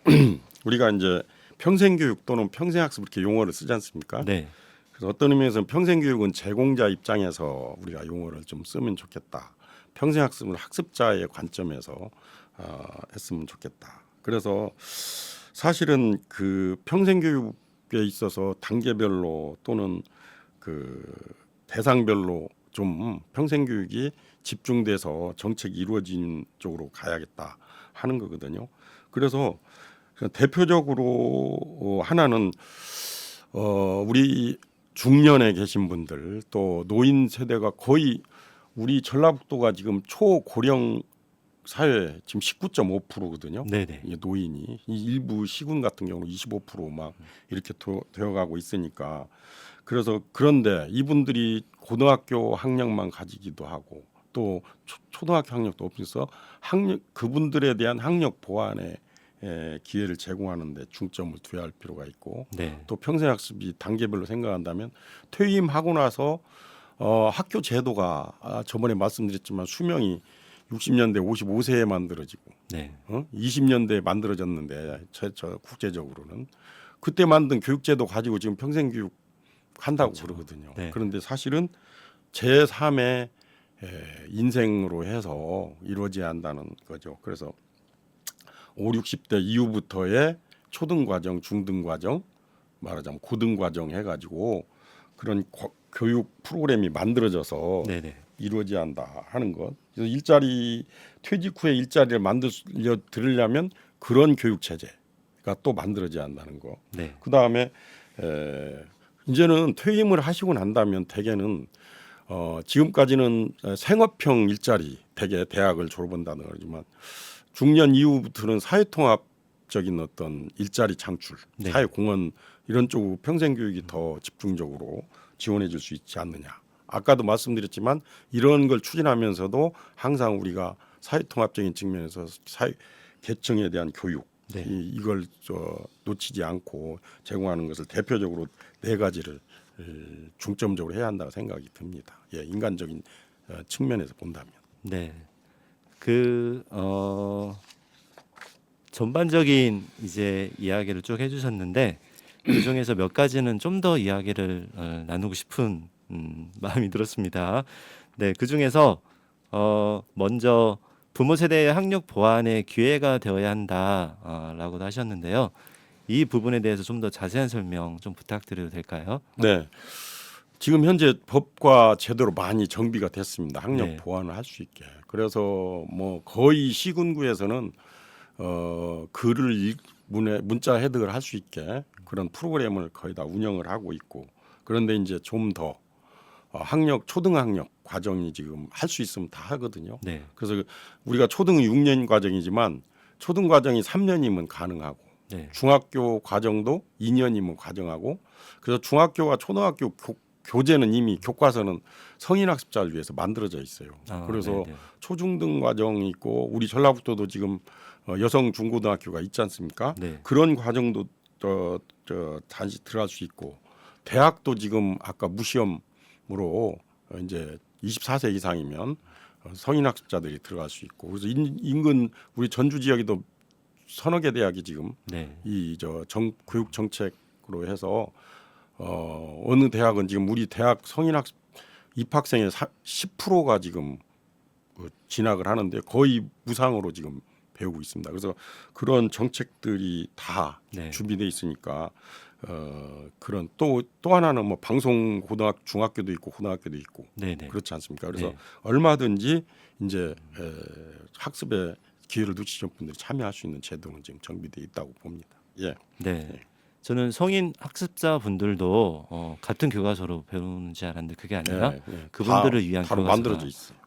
우리가 이제 평생교육 또는 평생학습 이렇게 용어를 쓰지 않습니까? 네, 그래서 어떤 의미에서는 평생교육은 제공자 입장에서 우리가 용어를 좀 쓰면 좋겠다. 평생학습은 학습자의 관점에서 했으면 좋겠다. 그래서 사실은 그 평생교육에 있어서 단계별로 또는 그 대상별로 좀 평생교육이 집중돼서 정책이 이루어진 쪽으로 가야겠다 하는 거거든요. 그래서 대표적으로 하나는 우리 중년에 계신 분들 또 노인 세대가 거의 우리 전라북도가 지금 초고령 사회 지금 19.5%거든요. 네네. 노인이 이 일부 시군 같은 경우는 25%막 이렇게 되어가고 있으니까 그래서 그런데 이분들이 고등학교 학력만 가지기도 하고 또 초등학교 학력도 없어서 그분들에 대한 학력 보완에 기회를 제공하는데 중점을 두어야 할 필요가 있고 네. 또 평생학습이 단계별로 생각한다면 퇴임하고 나서 학교 제도가 저번에 말씀드렸지만 수명이 60년대 55세에 만들어지고 네. 20년대에 만들어졌는데 저 국제적으로는 그때 만든 교육제도 가지고 지금 평생교육 한다고 그렇죠. 그러거든요. 네. 그런데 사실은 제3의 인생으로 해서 이루어져야 한다는 거죠. 그래서 5, 60대 이후부터의 초등과정, 중등과정, 말하자면 고등과정 해가지고 그런 교육 프로그램이 만들어져서 네네. 이루어져야 한다 하는 것. 그래서 일자리 퇴직 후에 일자리를 만들려 드리려면 그런 교육 체제가 또 만들어져야 한다는 거. 네. 그 다음에 이제는 퇴임을 하시고 난다면 대개는 지금까지는 생업형 일자리 대개 대학을 졸업한다는 거지만 중년 이후부터는 사회통합적인 어떤 일자리 창출, 네. 사회공헌 이런 쪽으로 평생교육이 더 집중적으로 지원해 줄 수 있지 않느냐. 아까도 말씀드렸지만 이런 걸 추진하면서도 항상 우리가 사회통합적인 측면에서 사회 계층에 대한 교육 네. 이걸 놓치지 않고 제공하는 것을 대표적으로 4가지를 중점적으로 해야 한다고 생각이 듭니다. 예, 인간적인 측면에서 본다면. 네. 전반적인 이제 이야기를 쭉 해주셨는데 그 중에서 몇 가지는 좀 더 이야기를 나누고 싶은 마음이 들었습니다. 네, 그 중에서 먼저 부모 세대의 학력 보완의 기회가 되어야 한다라고도 하셨는데요. 이 부분에 대해서 좀 더 자세한 설명 좀 부탁드려도 될까요? 네. 지금 현재 법과 제도로 많이 정비가 됐습니다. 학력 네. 보완을 할 수 있게. 그래서 뭐 거의 시군구에서는 글을 문자 해득을 할 수 있게 그런 프로그램을 거의 다 운영을 하고 있고 그런데 이제 좀 더 초등학력 과정이 지금 할 수 있으면 다 하거든요. 네. 그래서 우리가 초등 6년 과정이지만 초등 과정이 3년이면 가능하고 네. 중학교 과정도 2년이면 과정하고 그래서 중학교와 초등학교 교재는 이미 교과서는 성인학습자를 위해서 만들어져 있어요. 그래서 네네. 초중등 과정이 있고 우리 전라북도도 지금 여성 중고등학교가 있지 않습니까? 네. 그런 과정도 단시 들어갈 수 있고 대학도 지금 아까 무시험으로 이제 24세 이상이면 성인학습자들이 들어갈 수 있고 그래서 인근 우리 전주 지역에도 서너 개 대학이 지금 네. 교육 정책으로 해서 어느 대학은 지금 우리 대학 성인학습 입학생의 10%가 지금 진학을 하는데 거의 무상으로 지금 배우고 있습니다. 그래서 그런 정책들이 다 네. 준비돼 있으니까 그런 또 하나는 뭐 방송 중학교도 있고 고등학교도 있고 네네. 그렇지 않습니까? 그래서 네. 얼마든지 이제 학습에 기회를 놓치신 분들이 참여할 수 있는 제도는 지금 정비돼 있다고 봅니다. 예. 네. 저는 성인 학습자 분들도 같은 교과서로 배우는지 알았는데 그게 아니라 그분들을 위한 바로 교과서가- 만들어져 있어요.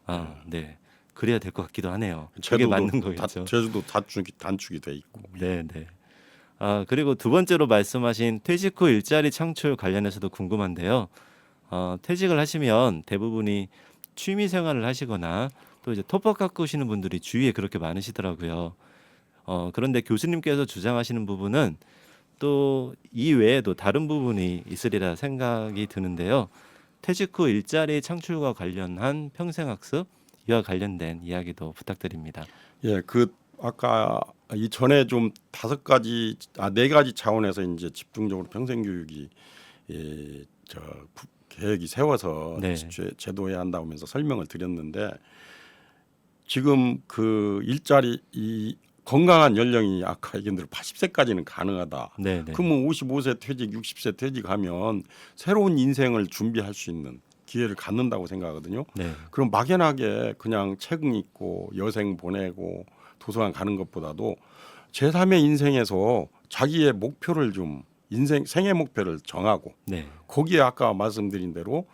네. 그래야 될 것 같기도 하네요. 그게 제도도 맞는 거겠죠. 제주도 단축이 돼 있고. 네, 네. 그리고 두 번째로 말씀하신 퇴직 후 일자리 창출 관련해서도 궁금한데요. 퇴직을 하시면 대부분이 취미 생활을 하시거나 또 이제 토법 가꾸시는 분들이 주위에 그렇게 많으시더라고요. 그런데 교수님께서 주장하시는 부분은 또 이 외에도 다른 부분이 있으리라 생각이 드는데요. 퇴직 후 일자리 창출과 관련한 평생학습 이와 관련된 이야기도 부탁드립니다. 예, 아까 이 전에 좀 4가지 차원에서 이제 집중적으로 평생교육이 계획이 세워서 네. 제도해야 한다고 하면서 설명을 드렸는데 지금 그 일자리 이 건강한 연령이 아까 얘기한 대로 80세까지는 가능하다. 네, 네. 그러면 55세 퇴직, 60세 퇴직하면 새로운 인생을 준비할 수 있는 기회를 갖는다고 생각하거든요. 네. 그럼 막연하게 그냥 책 읽고 여생 보내고 도서관 가는 것보다도 제3의 인생에서 자기의 목표를 좀 생애 목표를 정하고 네. 거기에 아까 말씀드린 대로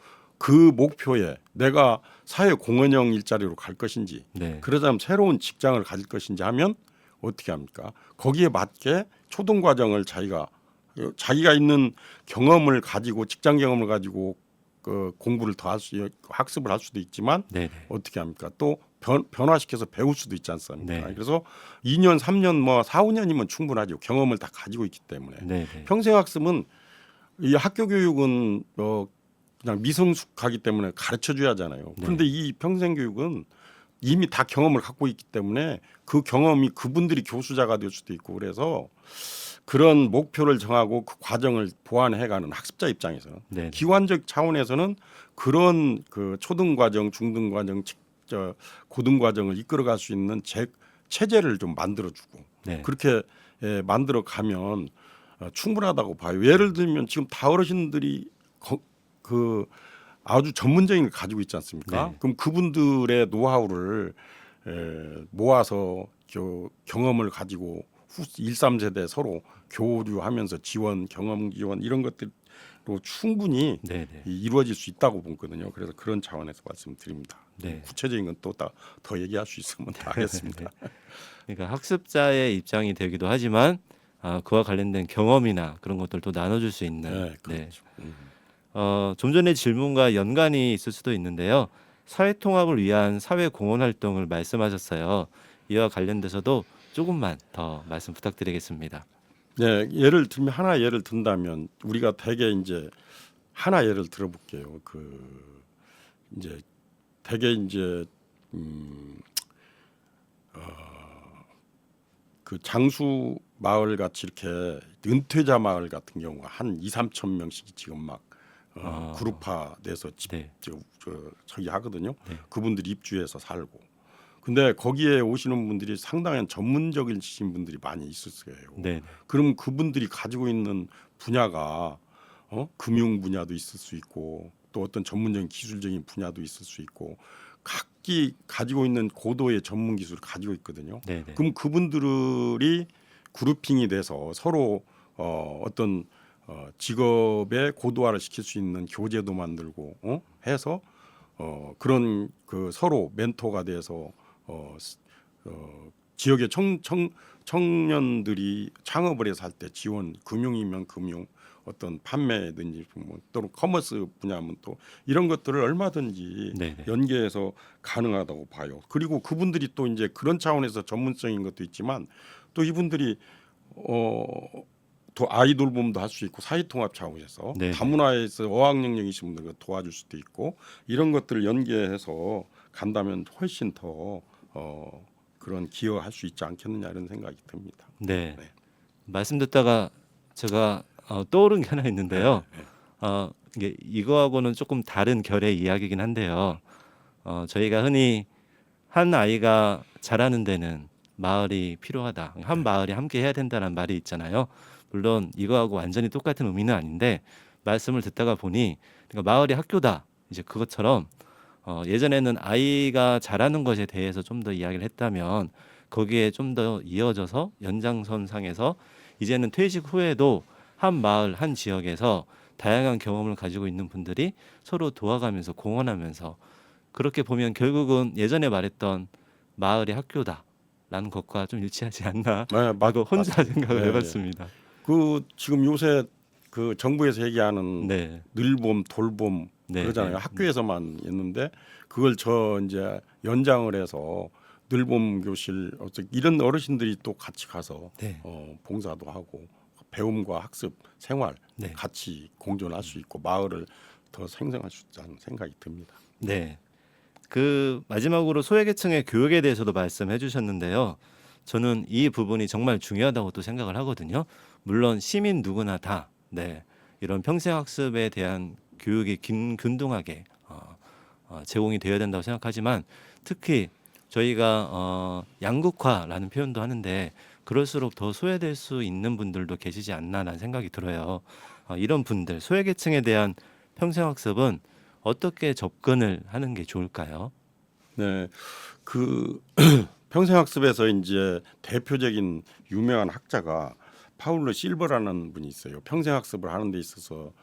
그 목표에 내가 사회 공헌형 일자리로 갈 것인지 네. 그러자면 새로운 직장을 가질 것인지 하면 어떻게 합니까? 거기에 맞게 초등 과정을 자기가 있는 경험을 가지고 직장 경험을 가지고 그 공부를 더 학습을 할 수도 있지만 네. 어떻게 합니까? 또 변화시켜서 배울 수도 있지 않습니까? 네. 그래서 2년, 3년, 뭐 4, 5년이면 충분하죠. 경험을 다 가지고 있기 때문에. 네. 평생학습은 이 학교 교육은 그냥 미성숙하기 때문에 가르쳐줘야 하잖아요. 그런데 이 평생교육은 이미 다 경험을 갖고 있기 때문에 그 경험이 그분들이 교수자가 될 수도 있고 그래서 그런 목표를 정하고 그 과정을 보완해가는 학습자 입장에서는 네. 기관적 차원에서는 그런 그 초등 과정, 중등 과정, 고등 과정을 이끌어갈 수 있는 체제를 좀 만들어주고 네. 그렇게 만들어 가면 충분하다고 봐요. 예를 들면 지금 다 어르신들이 그 아주 전문적인 걸 가지고 있지 않습니까? 네. 그럼 그분들의 노하우를 모아서 경험을 가지고 1, 3세대 서로 교류하면서 지원, 경험 지원 이런 것들로 충분히 네. 이루어질 수 있다고 보거든요. 그래서 그런 차원에서 말씀드립니다. 네. 구체적인 건 또 더 얘기할 수 있으면 다 하겠습니다. 그러니까 학습자의 입장이 되기도 하지만 그와 관련된 경험이나 그런 것들도 나눠줄 수 있는. 네, 그렇죠. 좀 전에 질문과 연관이 있을 수도 있는데요. 사회통합을 위한 사회공헌 활동을 말씀하셨어요. 이와 관련돼서도 조금만 더 말씀 부탁드리겠습니다. 네, 하나 예를 든다면 우리가 대개 이제 하나 예를 들어볼게요. 이제 대개 이제 그 장수 마을 같이 이렇게 은퇴자 마을 같은 경우가 한 2, 3천 명씩 지금 막 그룹화돼서 네. 저기 하거든요. 네. 그분들이 입주해서 살고. 근데 거기에 오시는 분들이 상당한 전문적이신 분들이 많이 있을 거예요. 네. 그럼 그분들이 가지고 있는 분야가 금융 분야도 있을 수 있고 또 어떤 전문적인 기술적인 분야도 있을 수 있고 각기 가지고 있는 고도의 전문 기술을 가지고 있거든요. 네. 그럼 그분들이 그룹핑이 돼서 서로 어떤 직업의 고도화를 시킬 수 있는 교재도 만들고 해서 그런 그 서로 멘토가 돼서 지역의 청년들이 창업을 해서 할 때 지원, 금융이면 금융, 어떤 판매든지 또는 커머스 분야면 또 이런 것들을 얼마든지 네네. 연계해서 가능하다고 봐요. 그리고 그분들이 또 이제 그런 차원에서 전문성인 것도 있지만 또 이분들이 또 아이돌봄도 할 수 있고 사회통합 차원에서 네네. 다문화에서 어학능력이신 분들 도와줄 수도 있고 이런 것들을 연계해서 간다면 훨씬 더 그런 기여할 수 있지 않겠느냐 이런 생각이 듭니다. 네. 네. 말씀 듣다가 제가 떠오른 게 하나 있는데요. 이게 이거하고는 조금 다른 결의 이야기긴 한데요. 저희가 흔히 한 아이가 자라는 데는 마을이 필요하다. 한 마을이 함께 해야 된다는 말이 있잖아요. 물론 이거하고 완전히 똑같은 의미는 아닌데 말씀을 듣다가 보니 그러니까 마을이 학교다. 이제 그것처럼 예전에는 아이가 자라는 것에 대해서 좀 더 이야기를 했다면 거기에 좀 더 이어져서 연장선상에서 이제는 퇴직 후에도 한 마을 한 지역에서 다양한 경험을 가지고 있는 분들이 서로 도와가면서 공헌하면서 그렇게 보면 결국은 예전에 말했던 마을이 학교다라는 것과 좀 일치하지 않나 네, 라고 혼자 맞습니다. 생각을 네, 해봤습니다. 그 지금 요새 그 정부에서 얘기하는 네. 늘봄, 돌봄 네, 그러잖아요. 네. 학교에서만 있는데 그걸 이제 연장을 해서 늘봄 교실 이런 어르신들이 또 같이 가서 네. 봉사도 하고 배움과 학습 생활 네. 같이 공존할 수 있고 마을을 더 생성할 수 있다는 생각이 듭니다. 네. 그 마지막으로 소외계층의 교육에 대해서도 말씀해 주셨는데요. 저는 이 부분이 정말 중요하다고 또 생각을 하거든요. 물론 시민 누구나 다 이런 평생학습에 대한 교육이 균등하게 제공이 되어야 된다고 생각하지만 특히 저희가 양극화라는 표현도 하는데 그럴수록 더 소외될 수 있는 분들도 계시지 않나라는 생각이 들어요. 이런 분들 소외계층에 대한 평생학습은 어떻게 접근을 하는 게 좋을까요? 네, 그 평생학습에서 이제 대표적인 유명한 학자가 파울로 실버라는 분이 있어요. 평생학습을 하는 데 있어서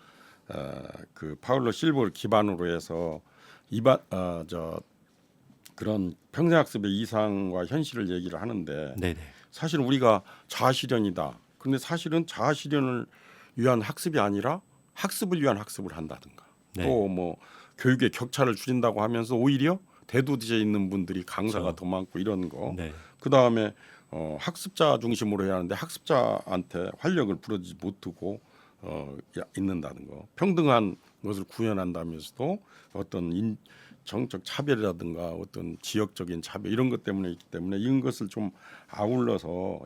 그 파울로 실버를 기반으로 해서 이반 저 그런 평생학습의 이상과 현실을 얘기를 하는데 네네. 사실 우리가 자아실현이다. 근데 사실은 자아실현을 위한 학습이 아니라 학습을 위한 학습을 한다든가 네. 또 뭐 교육의 격차를 줄인다고 하면서 오히려 대도시에 있는 분들이 강사가 그렇죠. 더 많고 이런 거. 네. 그 다음에 학습자 중심으로 해야 하는데 학습자한테 활력을 불어주지 못하고 있는다는 거. 평등한 것을 구현한다면서도 어떤 정적 차별이라든가 어떤 지역적인 차별 이런 것 때문에 있기 때문에 이런 것을 좀 아울러서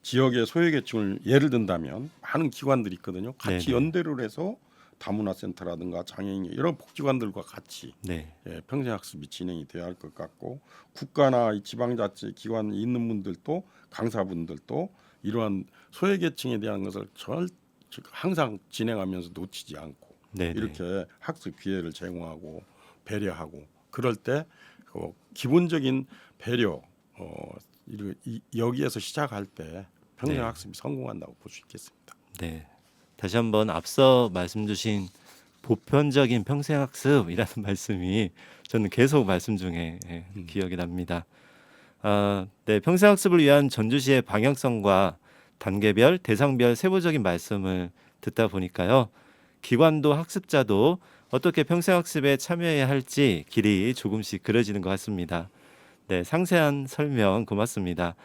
지역의 소외계층을 예를 든다면 많은 기관들이 있거든요. 같이 네네. 연대를 해서 다문화센터라든가 장애인 여러 복지관들과 같이 네. 평생학습이 진행이 돼야 할 것 같고 국가나 이 지방자치 기관에 있는 분들도 강사분들도 이러한 소외계층에 대한 것을 항상 진행하면서 놓치지 않고 네네. 이렇게 학습 기회를 제공하고 배려하고 그럴 때 기본적인 배려 여기에서 시작할 때 평생학습이 성공한다고 볼 수 있겠습니다. 네. 다시 한번 앞서 말씀 주신 보편적인 평생학습이라는 말씀이 저는 계속 말씀 중에 기억이 납니다. 네, 평생학습을 위한 전주시의 방향성과 단계별, 대상별 세부적인 말씀을 듣다 보니까요. 기관도 학습자도 어떻게 평생학습에 참여해야 할지 길이 조금씩 그려지는 것 같습니다. 네, 상세한 설명 고맙습니다.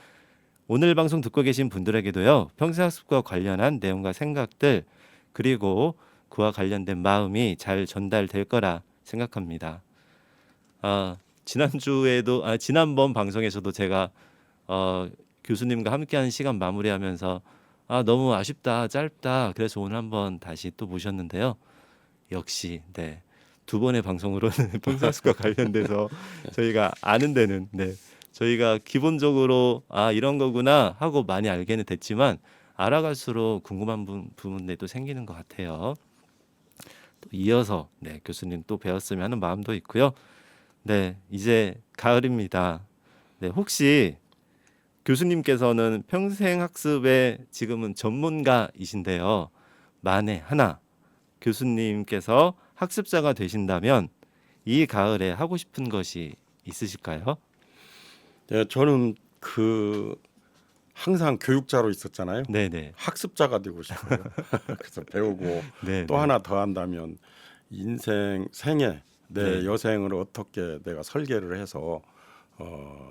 오늘 방송 듣고 계신 분들에게도요. 평생학습과 관련한 내용과 생각들 그리고 그와 관련된 마음이 잘 전달될 거라 생각합니다. 지난번 방송에서도 제가 교수님과 함께하는 시간 마무리하면서 너무 아쉽다, 짧다. 그래서 오늘 한번 다시 또 모셨는데요. 역시 네, 두 번의 방송으로는 평생학습과 관련돼서 저희가 아는 데는 저희가 기본적으로 이런 거구나 하고 많이 알게는 됐지만 알아갈수록 궁금한 부분들도 생기는 것 같아요. 또 이어서 교수님 또 배웠으면 하는 마음도 있고요. 네, 이제 가을입니다. 네, 혹시 교수님께서는 평생학습의 지금은 전문가이신데요. 만에 하나 교수님께서 학습자가 되신다면 이 가을에 하고 싶은 것이 있으실까요? 네, 저는 항상 교육자로 있었잖아요. 네네. 학습자가 되고 싶어요. 그래서 배우고 네. 또 하나 더 한다면 생애 내 네. 여생을 어떻게 내가 설계를 해서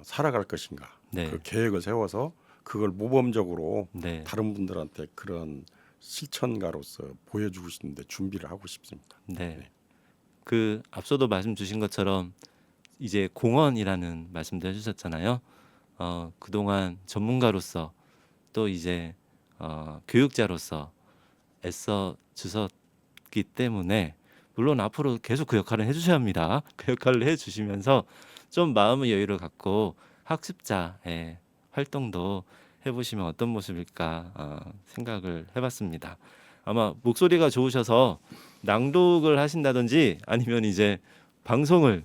살아갈 것인가 네. 그 계획을 세워서 그걸 모범적으로 네. 다른 분들한테 그런 실천가로서 보여주고 싶은데 준비를 하고 싶습니다. 네. 그 앞서도 말씀 주신 것처럼 이제 공헌이라는 말씀도 해주셨잖아요. 그동안 전문가로서 또 이제 교육자로서 애써 주셨기 때문에 물론 앞으로 계속 그 역할을 해주셔야 합니다. 그 역할을 해주시면서 좀 마음의 여유를 갖고 학습자의 활동도 해보시면 어떤 모습일까 생각을 해봤습니다. 아마 목소리가 좋으셔서 낭독을 하신다든지 아니면 이제 방송을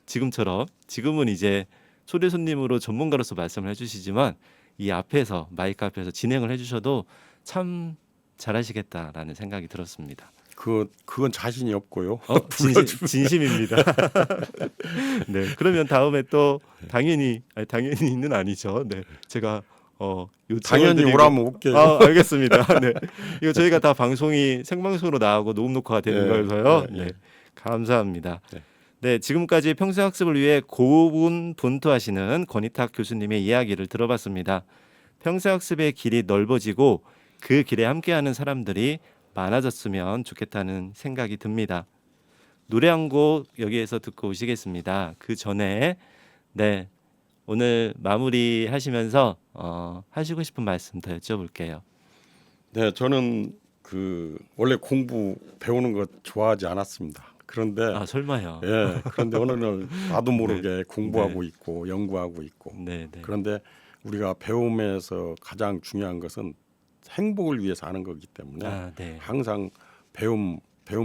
지금은 이제 초대 손님으로 전문가로서 말씀을 해주시지만 이 앞에서 마이크 앞에서 진행을 해주셔도 참 잘하시겠다라는 생각이 들었습니다. 그건 자신이 없고요. 진심입니다. 네, 그러면 다음에 또 당연히는 아니죠. 네, 제가 당연히 오라면 올게요. 알겠습니다. 네, 이거 저희가 다 방송이 생방송으로 나오고 녹음 녹화가 되는 거여서요. 네, 감사합니다. 네, 지금까지 평생학습을 위해 고군분투하시는 권희탁 교수님의 이야기를 들어봤습니다. 평생학습의 길이 넓어지고 그 길에 함께하는 사람들이 많아졌으면 좋겠다는 생각이 듭니다. 노래 한 곡 여기에서 듣고 오시겠습니다. 그 전에 오늘 마무리하시면서 하시고 싶은 말씀 더 여쭤볼게요. 네, 저는 원래 공부 배우는 거 좋아하지 않았습니다. 그런데 설마요? 예, 그런데 어느 날 나도 모르게 공부하고 있고 연구하고 있고 그런데 우리가 배움에서 가장 중요한 것은 행복을 위해서 하는 거기 때문에 항상 배움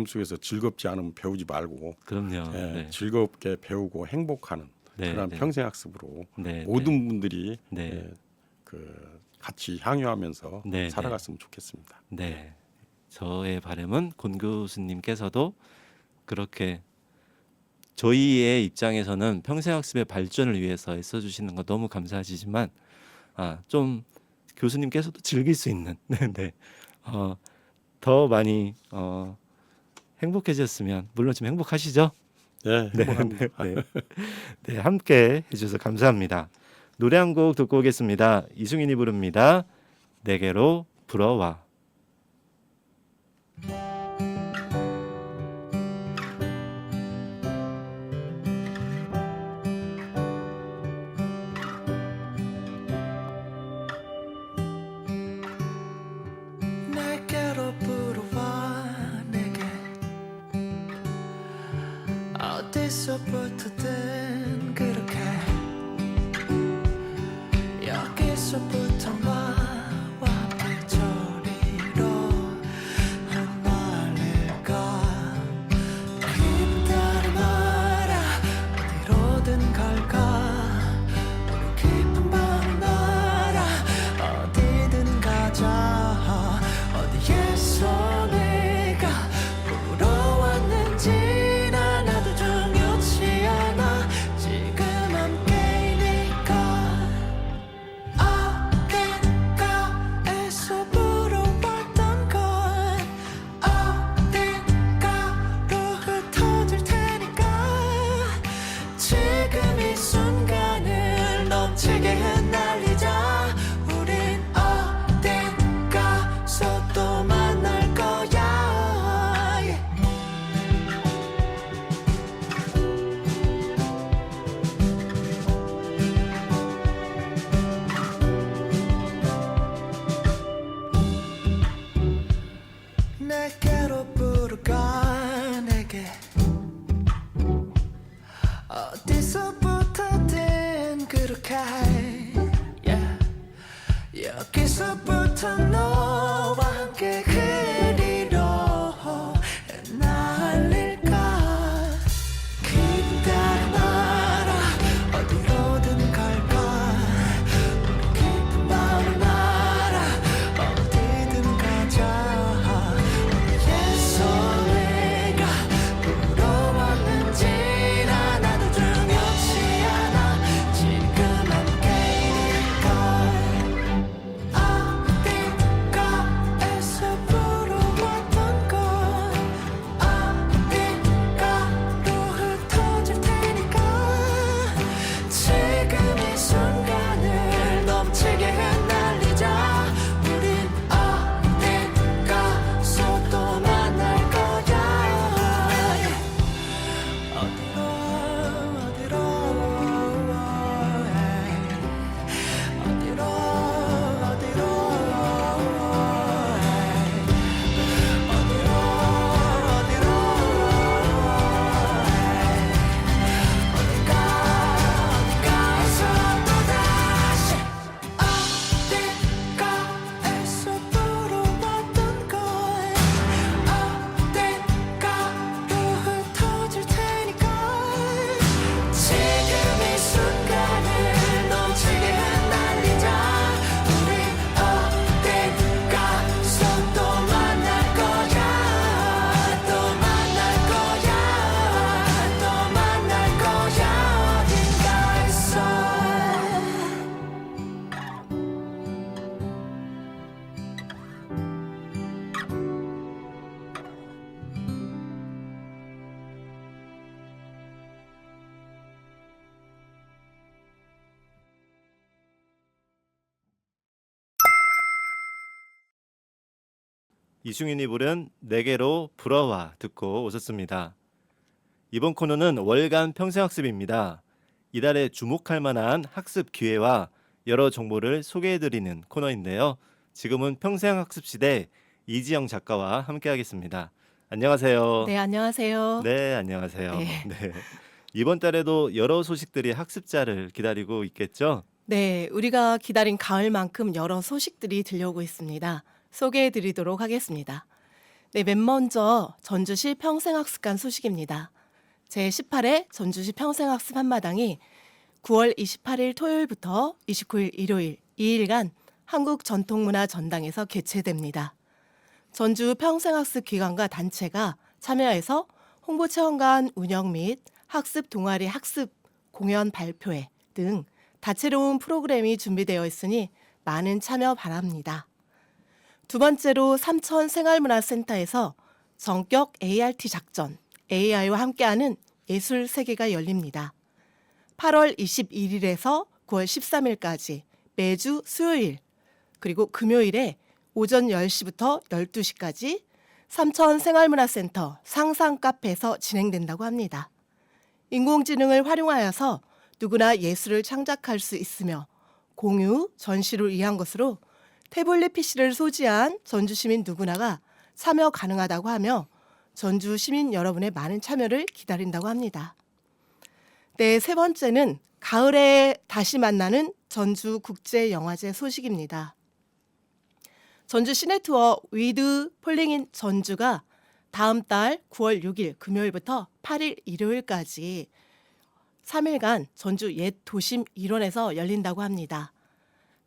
속에서 즐겁지 않으면 배우지 말고 그럼요. 즐겁게 배우고 행복하는 그런 평생학습으로 모든 분들이 같이 향유하면서 살아갔으면 좋겠습니다. 네, 저의 바람은 권 교수님께서도 그렇게 저희의 입장에서는 평생학습의 발전을 위해서 애써주시는 거 너무 감사하시지만 좀 교수님께서도 즐길 수 있는 네, 더 많이 행복해졌으면 물론 지금 행복하시죠? 네, 네, 행복합니다. 네, 네, 함께 해주셔서 감사합니다. 노래 한 곡 듣고 오겠습니다. 이승윤이 부릅니다. 내게로 불어와. 내게로 불어와 내게 어디서부터든 그렇게 여기서부터 나와 함께 저리로 흩날릴까 기분 따라 말아 어디로든 갈까 우리 깊은 밤을 날아 어디든 가자 어디에서 내가 불어왔는지 난 나도 중요치 않아 지금 함께이니까 어딘가에서 불어왔던 건 어딘가로 흩어질 테니까 지금 이 순간을 넘치게 흩날리자 우린 어딘가서 또 만날 거야 yeah. 내게로 불어가 내게 어디서부터든 그렇게 yeah. 여기서부터 너와 함께 그리로 날릴까 기분 따라 날아 어디로든 갈까 우리 깊은 밤을 날아 어디든 가자 어디에서 내가 불어왔는지 난 나도 중요치 않아 지금 함께이니까 어딘가에서 불어왔던 건 어딘가로 흩어질 테니까 지금 이 순간을 넘치게 흩날리자 우린 어딘가서 또 만날 거야 yeah. 어디로 어디로 어디로 어디로 어디가에서 또다시 어딘가에서 불어왔던 건 어딘가로 흩어질 테니까 지금 이 순간을 넘치게 흩날리자 우린 어딘가서 또 만날 거야 또 만날 거야 또 만날 거야 어딘가에서 이승윤이 부른 내게로 불어와 듣고 오셨습니다. 이번 코너는 월간 평생학습입니다. 이달에 주목할 만한 학습 기회와 여러 정보를 소개해드리는 코너인데요. 지금은 평생학습 시대 이지영 작가와 함께하겠습니다. 안녕하세요. 네, 안녕하세요. 네, 안녕하세요. 네. 네. 이번 달에도 여러 소식들이 학습자를 기다리고 있겠죠? 네, 우리가 기다린 가을만큼 여러 소식들이 들려오고 있습니다. 소개해 드리도록 하겠습니다. 네, 맨 먼저 전주시 평생학습관 소식입니다. 제18회 전주시 평생학습 한마당이 9월 28일 토요일부터 29일 일요일 2일간 한국전통문화 전당에서 개최됩니다. 전주 평생학습 기관과 단체가 참여해서 홍보체험관 운영 및 학습 동아리 학습 공연 발표회 등 다채로운 프로그램이 준비되어 있으니 많은 참여 바랍니다. 두 번째로 삼천 생활문화센터에서 전격 ART 작전, AI와 함께하는 예술 세계가 열립니다. 8월 21일에서 9월 13일까지 매주 수요일 그리고 금요일에 오전 10시부터 12시까지 삼천 생활문화센터 상상카페에서 진행된다고 합니다. 인공지능을 활용하여서 누구나 예술을 창작할 수 있으며 공유, 전시를 위한 것으로 태블릿 PC를 소지한 전주 시민 누구나가 참여 가능하다고 하며 전주 시민 여러분의 많은 참여를 기다린다고 합니다. 네, 세 번째는 가을에 다시 만나는 전주 국제영화제 소식입니다. 전주 시내투어 위드 폴링인 전주가 다음 달 9월 6일 금요일부터 8일 일요일까지 3일간 전주 옛 도심 일원에서 열린다고 합니다.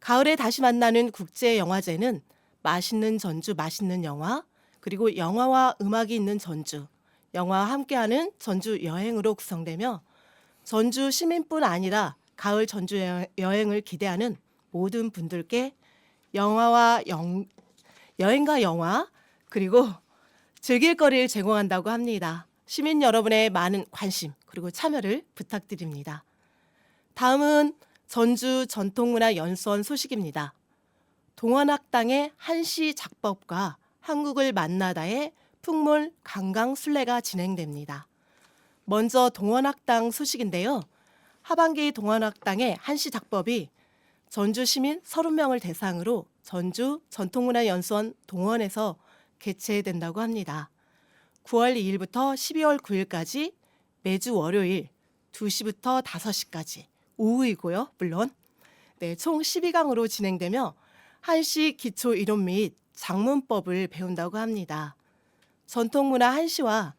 가을에 다시 만나는 국제영화제는 맛있는 전주 맛있는 영화 그리고 영화와 음악이 있는 전주, 영화와 함께하는 전주 여행으로 구성되며 전주 시민뿐 아니라 가을 전주 여행을 기대하는 모든 분들께 여행과 영화 그리고 즐길 거리를 제공한다고 합니다. 시민 여러분의 많은 관심 그리고 참여를 부탁드립니다. 다음은 전주 전통문화연수원 소식입니다. 동원학당의 한시 작법과 한국을 만나다의 풍물 관광순례가 진행됩니다. 먼저 동원학당 소식인데요. 하반기 동원학당의 한시 작법이 전주 시민 30명을 대상으로 전주 전통문화연수원 동원에서 개최된다고 합니다. 9월 2일부터 12월 9일까지 매주 월요일 2시부터 5시까지 오후이고요. 물론 총 12강으로 진행되며 한시 기초 이론 및 장문법을 배운다고 합니다. 전통문화와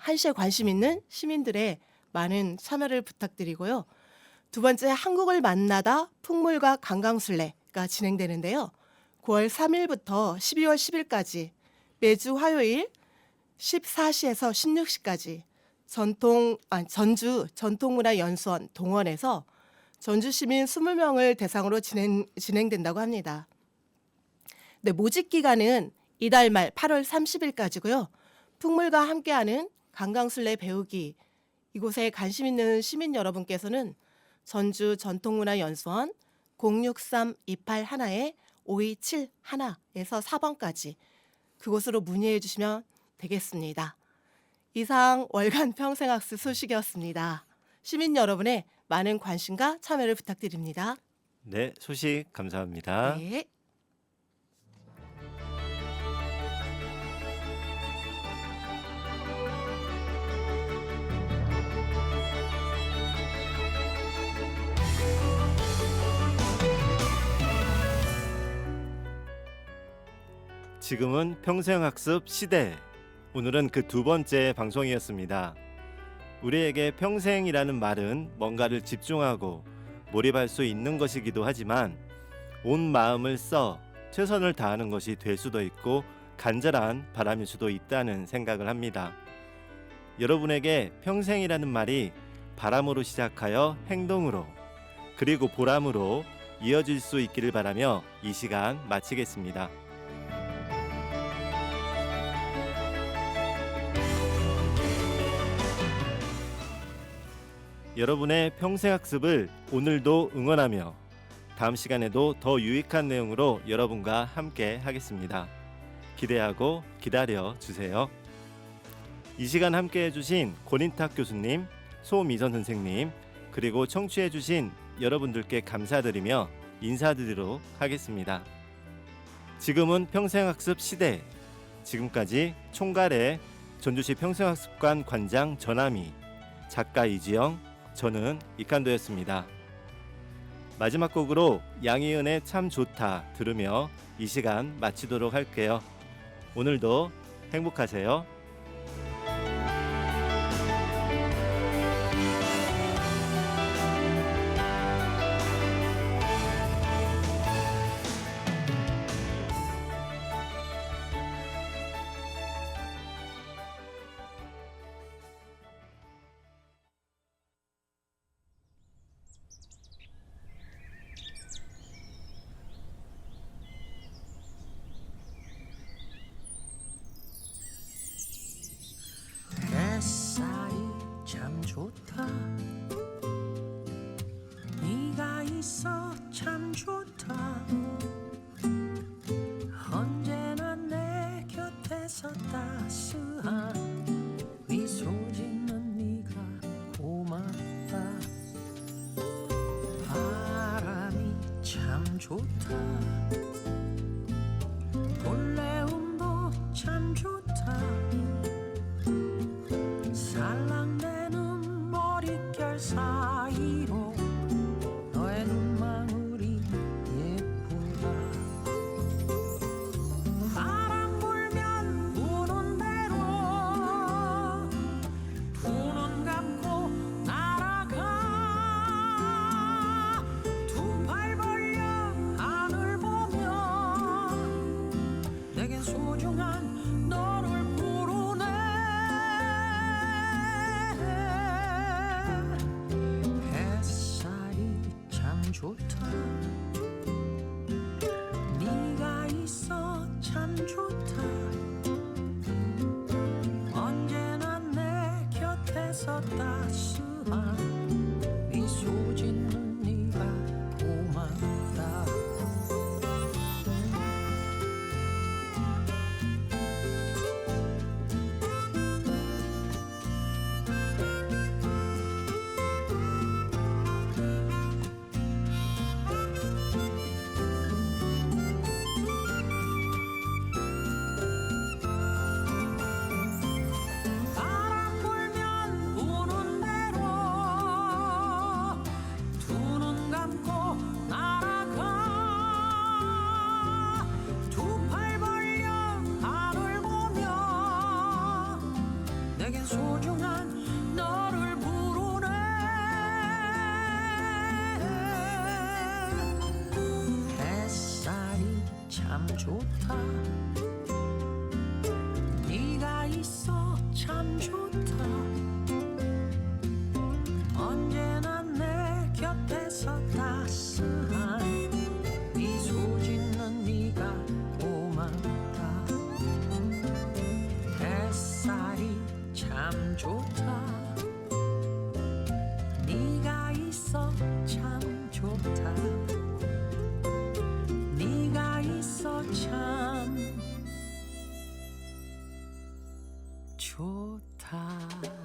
한시에 관심 있는 시민들의 많은 참여를 부탁드리고요. 두 번째 한국을 만나다 풍물과 관광순례가 진행되는데요. 9월 3일부터 12월 10일까지 매주 화요일 14시에서 16시까지 전주 전통문화연수원 동원에서 전주 시민 20명을 대상으로 진행된다고 합니다. 네, 모집 기간은 이달 말 8월 30일까지고요. 풍물과 함께하는 관광순례 배우기 이곳에 관심 있는 시민 여러분께서는 전주 전통문화연수원 063-281-5271에서 4번까지 그곳으로 문의해 주시면 되겠습니다. 이상 월간 평생학습 소식이었습니다. 시민 여러분의 많은 관심과 참여를 부탁드립니다. 네, 소식 감사합니다. 네. 지금은 평생학습 시대. 오늘은 그 두 번째 방송이었습니다. 우리에게 평생이라는 말은 뭔가를 집중하고 몰입할 수 있는 것이기도 하지만 온 마음을 써 최선을 다하는 것이 될 수도 있고 간절한 바람일 수도 있다는 생각을 합니다. 여러분에게 평생이라는 말이 바람으로 시작하여 행동으로 그리고 보람으로 이어질 수 있기를 바라며 이 시간 마치겠습니다. 여러분의 평생학습을 오늘도 응원하며 다음 시간에도 더 유익한 내용으로 여러분과 함께 하겠습니다. 기대하고 기다려 주세요. 이 시간 함께 해주신 권인탁 교수님, 소미선 선생님, 그리고 청취해주신 여러분들께 감사드리며 인사드리도록 하겠습니다. 지금은 평생학습 시대. 지금까지 총괄의 전주시 평생학습관 관장 전하미, 작가 이지영, 저는 이칸도였습니다. 마지막 곡으로 양희은의 참 좋다 들으며 이 시간 마치도록 할게요. 오늘도 행복하세요. 좋다 네가 있어 참 좋다 언제나 내 곁에서 따스한 미소 짓는 네가 고맙다 바람이 참 좋다 볼레음도 참 좋다 살랑대는 머릿결 사이로 너의 눈망울이 예쁘다 바람 불면 부는 대로 두 눈 감고 날아가 두 팔 벌려 하늘 보며 내겐 소중한 너를 부르네 햇살이 참 좋다 네가 있어 참 좋다 언제나 내 곁에서 따스한 미소 짓는 네가 고맙다 바람 불면 부는 대로 두 눈 감고 날아가 두 팔 벌려 하늘 보며 내겐 소중한 너를 부르네 햇살이 참 좋다 네가 있어 참 좋다 언제나 내 곁에서 따스한 미소 짓는 네가 고맙다 햇살이 참 좋다 네가 있어 참 좋다 네가 있어 참 좋다